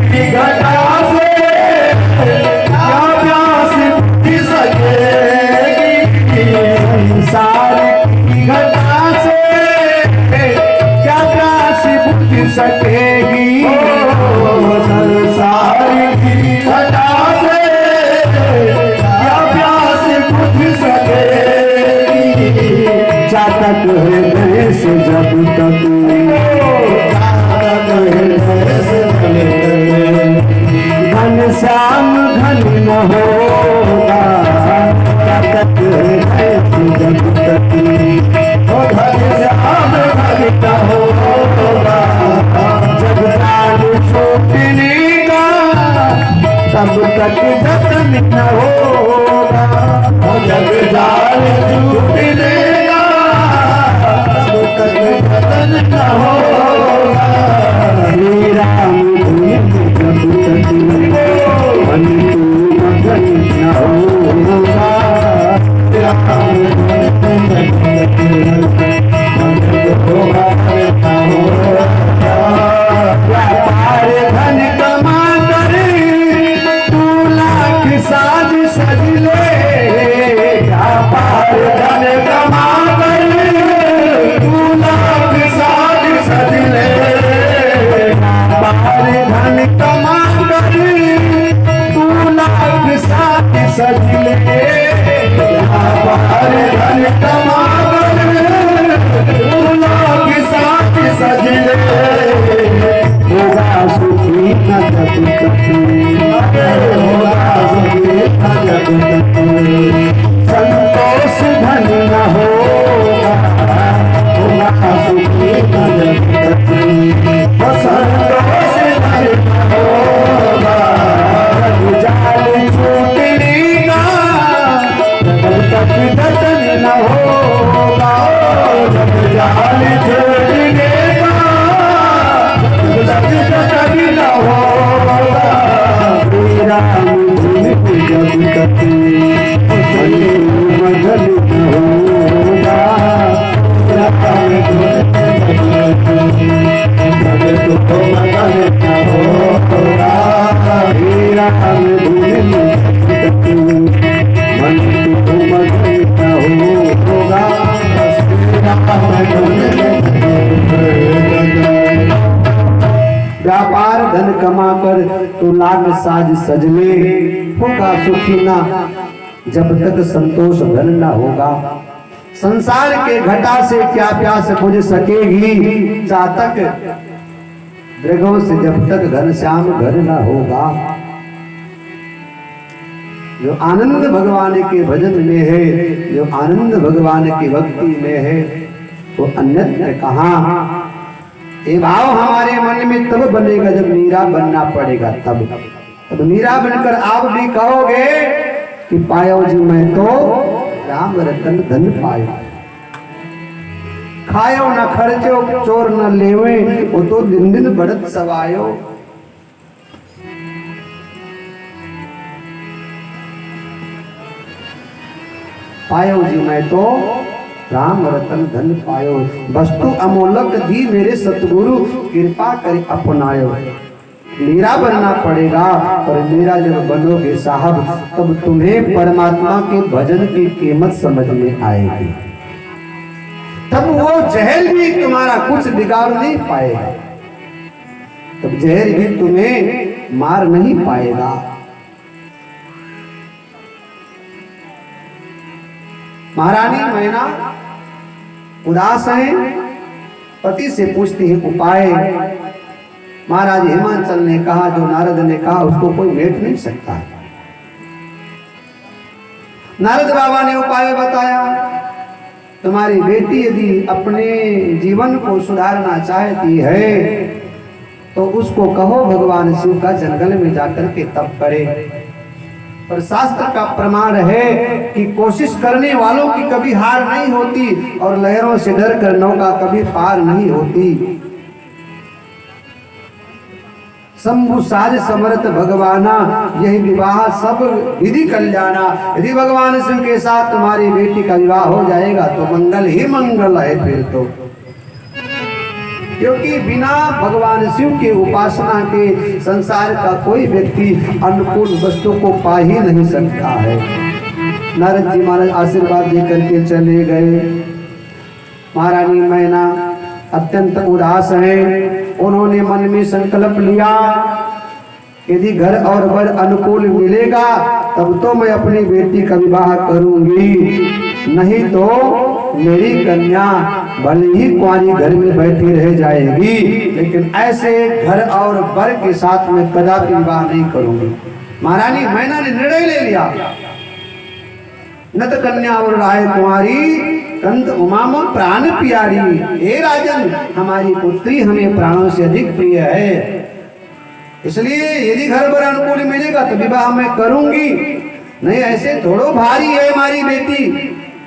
की घटा से क्या प्यास बुझ सकेगी, संसार की घटा से क्या प्यास बुझ सकेगी, संसार की घटा से चातक हृदय से जब तक, घन श्याम घन न होगा, चातक हृदय से जब तक, घन श्याम घन न होगा, जब जान छूटने का तब तक जतन न होगा, जब जान छूटने जतन न होगा, श्री राम धूमि में जब तक मन तू मगन धन कमा कर तू लाख साज सज ले, व्यापार धन कमा कर तू लाख साज सज ले, व्यापार धन कमा कर तू लाख साज सज ले, व्यापार धन कमा कर तू लाख साज सज ले, होगा सुखी न जब कभी, होगा सुखी न जब कभी, संतोष धन न होगा, होगा सुखी न जब कभी, संतोष धन न होगा, जाल छूटने का जब तक जतन न होगा, जब जाल छूटने का कभी न होगा, श्री राम जब कभी मगन होगा, राम तो मगन होगा, श्री राम मन तो मगन होगा, श्री राम व्यापार धन कमा कर तू लाख साज सजले, होगा सुखी ना जब तक संतोष धन न होगा। संसार के घटा से क्या प्यास बुझ सकेगी, चातक दृगों से जब तक घनश्याम घर न होगा। जो आनंद भगवान के भजन में है, जो आनंद भगवान की भक्ति में है, वो अन्यत्र कहाँ। ये भाव हमारे मन में तब बनेगा जब मीरा बनना पड़ेगा। तब मीरा बनकर आप भी कहोगे कि पायो जी मैं तो राम रतन धन पायो, खायो न खर्चो चोर न लेवे, वो तो दिन दिन बढ़त सवायो। पायो जी मैं तो राम रतन धन पायो, वस्तु अमोलक दी मेरे सतगुरु, कृपा कर अपनायो। मीरा बनना पड़ेगा, और मीरा जब बनोगे साहब, तब तुम्हें परमात्मा के भजन की कीमत समझ में आएगी। तब वो जहर भी तुम्हारा कुछ बिगाड़ नहीं पाएगा, तब जहर भी तुम्हें मार नहीं पाएगा। महारानी मैना उदास है, पति से पूछती है उपाय। महाराज हिमांचल ने कहा, जो नारद ने कहा उसको कोई मेट नहीं सकता। नारद बाबा ने उपाय बताया, तुम्हारी बेटी यदि अपने जीवन को सुधारना चाहती है तो उसको कहो भगवान शिव का जंगल में जाकर के तप करे। पर शास्त्र का प्रमाण है कि कोशिश करने वालों की कभी हार नहीं होती, और लहरों से डर कर नौका कभी पार नहीं होती। शंभु साज समर्थ भगवाना, यही विवाह सब विधि कल्याणा। यदि भगवान शिव के साथ तुम्हारी बेटी का विवाह हो जाएगा तो मंगल ही मंगल है फिर तो, क्योंकि बिना भगवान शिव के उपासना के संसार का कोई व्यक्ति अनुकूल वस्तु को पा ही नहीं सकता है। नारद जी महाराज आशीर्वाद देकर के चले गए। महारानी मैना अत्यंत उदास है। उन्होंने मन में संकल्प लिया, यदि घर और वर अनुकूल मिलेगा तब तो मैं अपनी बेटी का विवाह करूंगी, नहीं तो मेरी कन्या भले ही कुंवारी घर में बैठी रह जाएगी, लेकिन ऐसे घर और वर के साथ मैं कदापि विवाह नहीं करूंगी। महारानी मैना ने निर्णय ले लिया, नत कन्या और राय कुंवारी कंत उमाम प्राण प्यारी। हे राजन, हमारी पुत्री हमें प्राणों से अधिक प्रिय है, इसलिए यदि घर पर अनुकूल मिलेगा तो विवाह मैं करूंगी। नहीं ऐसे थोड़ो भारी है हमारी बेटी,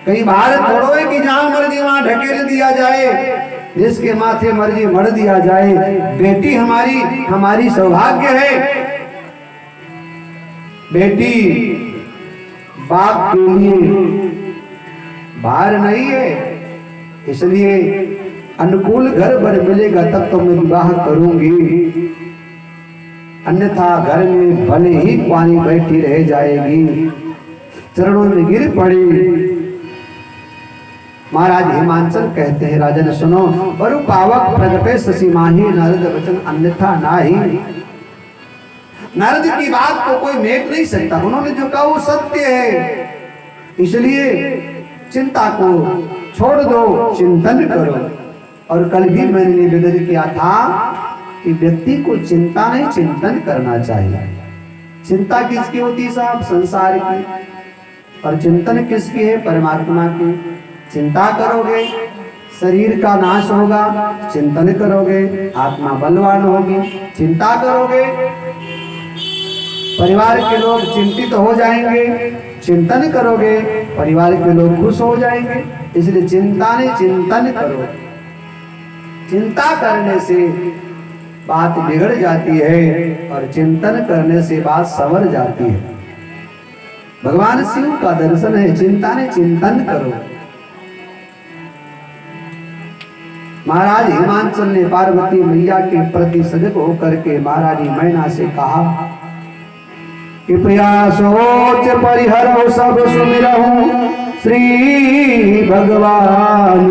कहीं भार थोड़ो है कि जहां मर्जी वहां ढकेल दिया जाए, जिसके माथे मर्जी मर दिया जाए। बेटी हमारी सौभाग्य है। बेटी बाप के लिए बाहर नहीं है, इसलिए अनुकूल घर भर मिलेगा तब तो मैं विवाह करूंगी, अन्यथा घर में भले ही पानी बैठी रह जाएगी। चरणों में गिर पड़ी। महाराज हिमांचल कहते हैं, राजन सुनो, बरु पावक प्रगटे शशि माही, नारद वचन अन्यथा नाही। नारद की बात को कोई मेट नहीं सकता, उन्होंने जो कहा वो सत्य है, इसलिए चिंता को छोड़ दो, चिंतन करो। और कल भी मैंने निवेदन किया था कि व्यक्ति को चिंता नहीं चिंतन करना चाहिए। चिंता किसकी होती है साहब? संसार की। और चिंतन किसकी है? परमात्मा की। चिंता करोगे शरीर का नाश होगा, चिंतन करोगे आत्मा बलवान होगी। चिंता करोगे परिवार के लोग चिंतित हो जाएंगे, चिंतन करोगे परिवार के लोग खुश हो जाएंगे। इसलिए चिंता नहीं चिंतन करो। चिंता करने से बात बिगड़ जाती है और चिंतन करने से बात संवर जाती है। भगवान शिव का दर्शन है, चिंता नहीं चिंतन करो। महाराज हिमांचल ने पार्वती मैया के प्रति सजग होकर के महारानी मैना से कहा कि प्रिया सोच परिहरौ सब सुमिरहु श्री भगवान,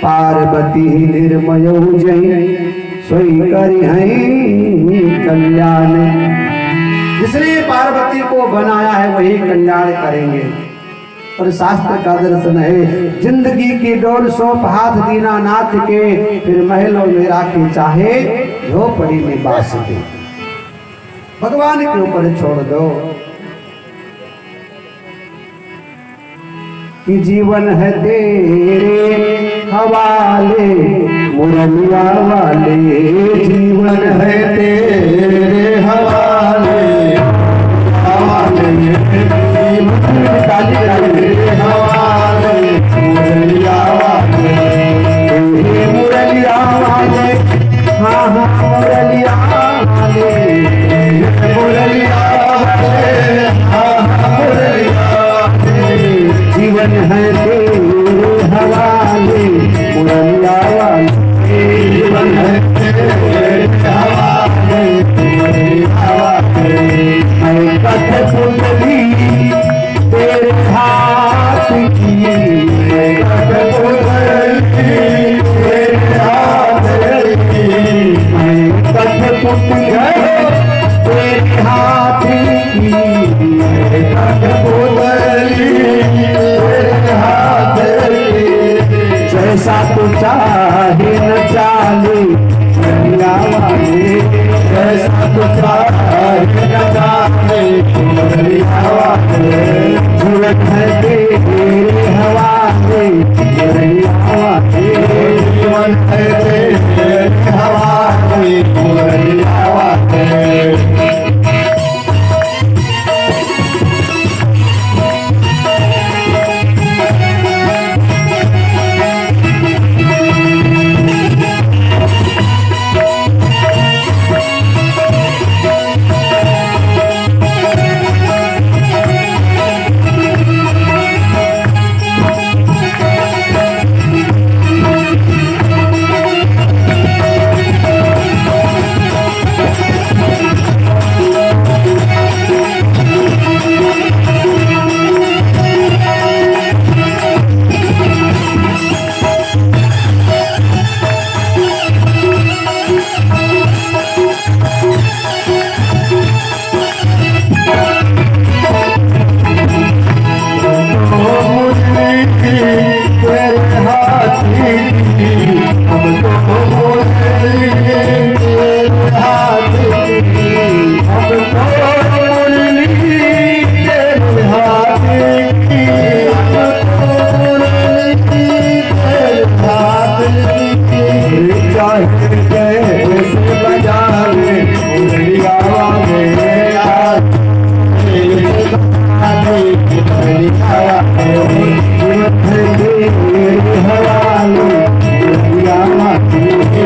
पार्वती निर्मयौ जय सोई करिहै कल्याण। जिसने पार्वती को बनाया है वही कल्याण करेंगे। और शास्त्र का दर्शन है, जिंदगी की डोर सौंप हाथ दीनानाथ के, फिर महलों में राखे चाहे झोपड़ी में बास दे। भगवान के ऊपर छोड़ दो कि जीवन है तेरे हवाले मुरलिया वाले, जीवन है तेरे हवाले हवाले मुरलिया वाले, मुरलिया वाले, हाँ हाँ मुरलिया वाले, मुरलिया वाले, हाँ हाँ मुरलिया वाले, जीवन है तेरे हवाले मुरलिया वाले, जीवन है तेरे हवाले मुरलिया वाले। मैं कथ कुंडली तेरे हाथ की, मैं कथ कुंडली तेरे हाथ की, मैं कथ कुंडली तेरे हाथ की, मैं कथ कुंडली तेरे हाथ की। जैसा तू चाहे न चाले मुरलिया वाले, जैसा तू चाहे न चाले मुरलिया वाले, जीवन है तेरे हवाले मुरलिया वाले, जीवन है तेरे हवाले मुरलिया वाले। हवाले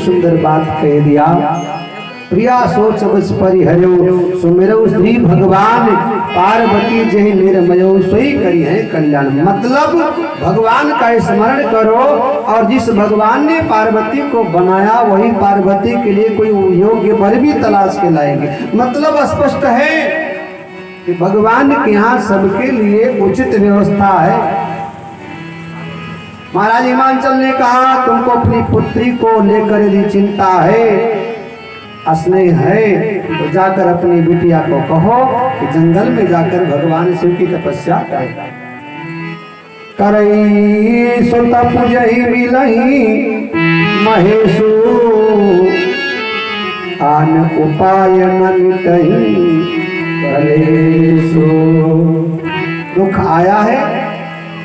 सुंदर बात कह दिया। प्रिया सोच बस परिहरो सुमिरो श्री भगवान पार्वती जय निर्मयो सोई करी है कल्याण। मतलब भगवान का स्मरण करो और जिस भगवान ने पार्वती को बनाया वही पार्वती के लिए कोई योग्य वर भी तलाश के लाएंगे। मतलब स्पष्ट है कि भगवान के यहाँ सबके लिए उचित व्यवस्था है। महाराज हिमांचल ने कहा तुमको अपनी पुत्री को लेकर यदि चिंता है, स्नेह है, तो जाकर अपनी बिटिया को कहो कि जंगल में जाकर भगवान शिव की तपस्या करे। करई सुत पूजहि मिलहि महेशु आन उपाय न मिटहि कलेशु। दुख आया है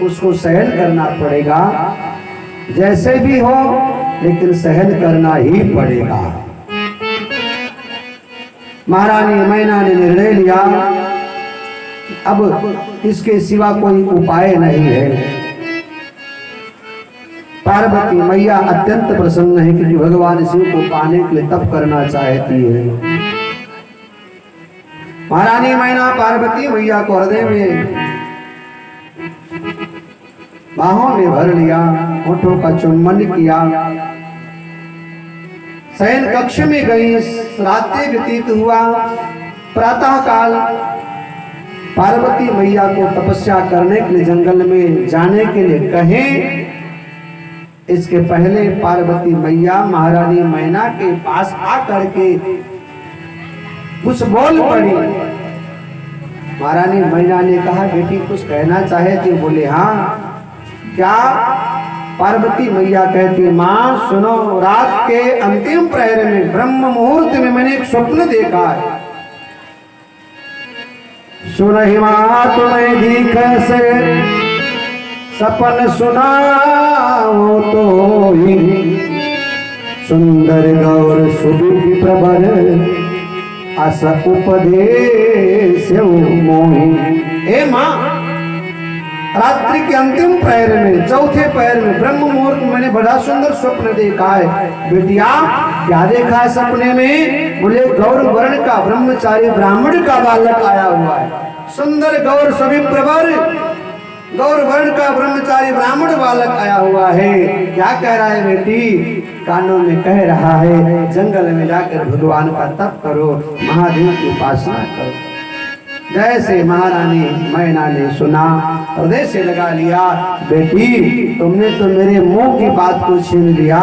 उसको सहन करना पड़ेगा, जैसे भी हो लेकिन सहन करना ही पड़ेगा। महारानी मैना ने निर्णय लिया अब इसके सिवा कोई उपाय नहीं है। पार्वती मैया अत्यंत प्रसन्न है कि भगवान शिव को पाने के लिए तप करना चाहती है। महारानी मैना पार्वती मैया को हृदय में बाहों में भर लिया, होठों का चुम्बन किया, शयन कक्ष में गई। रात्रि व्यतीत हुआ। प्रातः काल पार्वती मैया को तपस्या करने के लिए जंगल में जाने के लिए कहे। इसके पहले पार्वती मैया महारानी मैना के पास आकर के कुछ बोल पड़ी। महारानी मैना ने कहा बेटी कुछ कहना चाहे थे? बोले हाँ। क्या? पार्वती मैया कहती मां सुनो, रात के अंतिम प्रहर में ब्रह्म मुहूर्त में मैंने एक स्वप्न देखा है। सुनहि मां तुम्हें दिख से सपन सुनाओ तो ही सुंदर गौर सुबी प्रबर अस उपदेश मोहि। ए मां, रात्रि के अंतिम पहर में चौथे पहर में ब्रह्म मुहूर्त में मैंने बड़ा सुंदर स्वप्न देखा है। बेटिया क्या देखा है सपने में? बोले गौर वर्ण का ब्रह्मचारी ब्राह्मण का बालक आया हुआ है। सुंदर गौर सभी प्रवर गौर वर्ण का ब्रह्मचारी ब्राह्मण बालक आया हुआ है। क्या कह रहा है बेटी? कानों में कह रहा है जंगल में जाकर भगवान का तप करो, महादेव की उपासना करो। जैसे महारानी मैना ने सुना हृदय से लगा लिया, बेटी तुमने तो मेरे मुंह की बात को छीन लिया,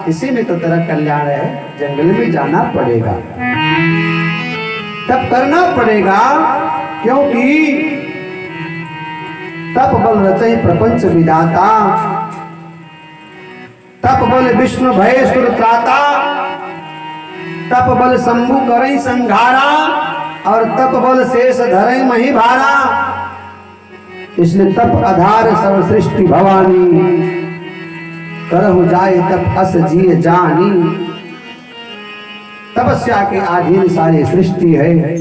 इसी में तो तेरा कल्याण है। जंगल में जाना पड़ेगा, तप करना पड़ेगा, क्योंकि तप बल रचय प्रपंच विधाता, तप बल विष्णु भय सुर त्राता, तप बल शंभु करई संघारा और तप बल शेष धरई मही भारा। इसलिए तप आधार सब सृष्टि भवानी, करहु जाए तप अस जिय जानी। तपस्या के अधीन सारी सृष्टि है,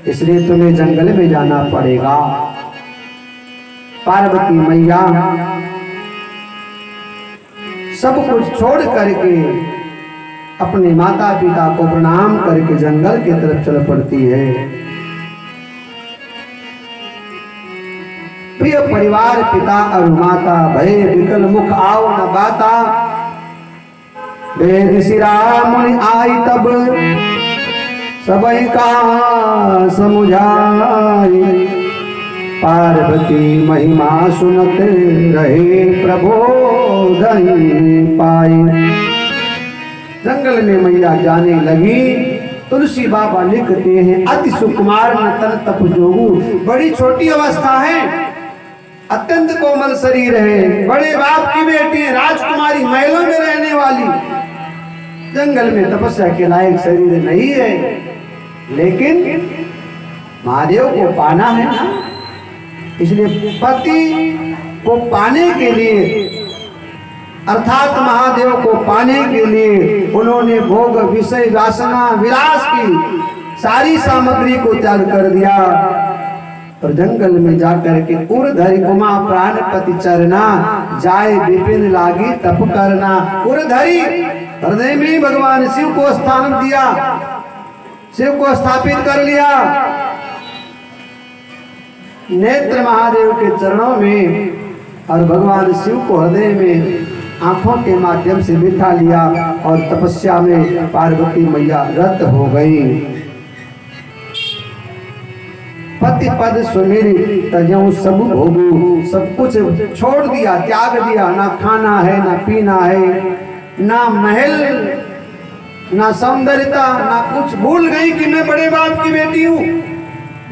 इसलिए तुम्हें जंगल में जाना पड़ेगा। पार्वती मैया सब कुछ छोड़ करके अपने माता पिता को प्रणाम करके जंगल की तरफ चल पड़ती है। प्रिय परिवार पिता और माता भय विकल मुख आओ न बाता। वेद सिरा मुनि आई तब सबई का समुझाई। पार्वती महिमा सुनत रहे प्रबोधन पाई। जंगल में मैया जाने लगी। तुलसी बाबा लिखते हैं अति सुकुमार न तन तप जोगु। बड़ी छोटी अवस्था है, अत्यंत कोमल शरीर है, बड़े बाप की बेटी है, राजकुमारी, महलों में रहने वाली, जंगल में तपस्या के लायक शरीर नहीं है। लेकिन महादेव को पाना है ना, इसलिए पति को पाने के लिए अर्थात महादेव को पाने के लिए उन्होंने भोग विषय वासना विलास की सारी सामग्री को त्याग कर दिया और जंगल में जाकर के उर्धरि उमा प्राणपति चरना। जाए विपिन लागी तप करना। उर्धरि हृदय में भगवान शिव को स्थान दिया, शिव को स्थापित कर लिया। नेत्र महादेव के चरणों में और भगवान शिव को हृदय में आंखों के माध्यम से बिठा लिया और तपस्या में पार्वती मैया रत हो गई। पति पद सुमिर तजऊ सब भोगू, सब कुछ छोड़ दिया, त्याग दिया। ना खाना है, ना पीना है, ना महल, ना सौंदर्यता, ना कुछ। भूल गई कि मैं बड़े बाप की बेटी हूँ,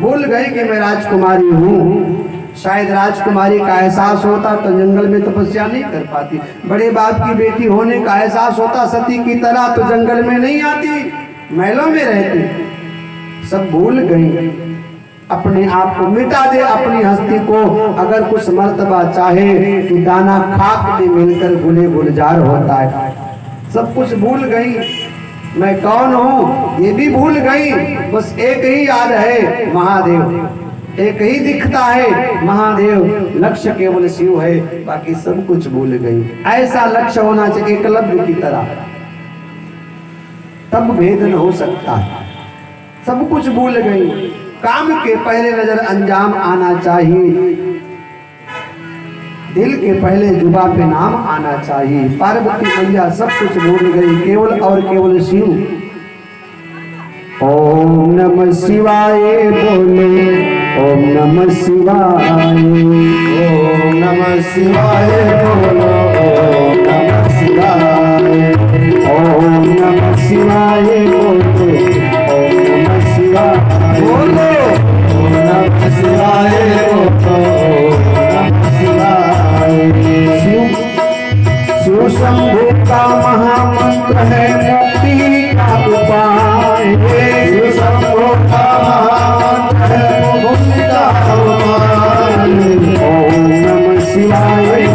भूल गई कि मैं राजकुमारी हूँ। शायद राजकुमारी का एहसास होता तो जंगल में तपस्या नहीं कर पाती। बड़े बाप की बेटी होने का एहसास होता सती की तरह तो जंगल में नहीं आती, महलों में रहती। सब भूल गई, अपने आप को मिटा दे, अपनी हस्ती को। अगर कुछ मर्तबा चाहे कि दाना खाक में मिलकर गुले गुलजार होता है। सब कुछ भूल गई, मैं कौन हूँ ये भी भूल गई। बस एक ही याद है, महादेव। एक ही दिखता है, महादेव। लक्ष्य केवल शिव है, बाकी सब कुछ भूल गई। ऐसा लक्ष्य होना चाहिए एकलव्य की तरह, तब भेदन हो सकता है। सब कुछ भूल गई। काम के पहले नजर अंजाम आना चाहिए, दिल के पहले जुबा पे नाम आना चाहिए। पार्वती मैया सब कुछ भूल गई, केवल और केवल शिव। ओम नमः शिवाय बोलो, ओम नमः शिवाय, ओम नमः शिवाय बोलो, ओम नमः शिवाय, ओम नमः शिवाय बोलो, ओम नमः शिवाय बोलो, ओम नमः शिवाय बोलो, ओम नमः शिवाय। शिव शंभु का महामंत्र है, मुक्ति का उपाय। शिव शंभु का महामंत्र है, मुक्ति का उपाय। ओम नमः शिवाय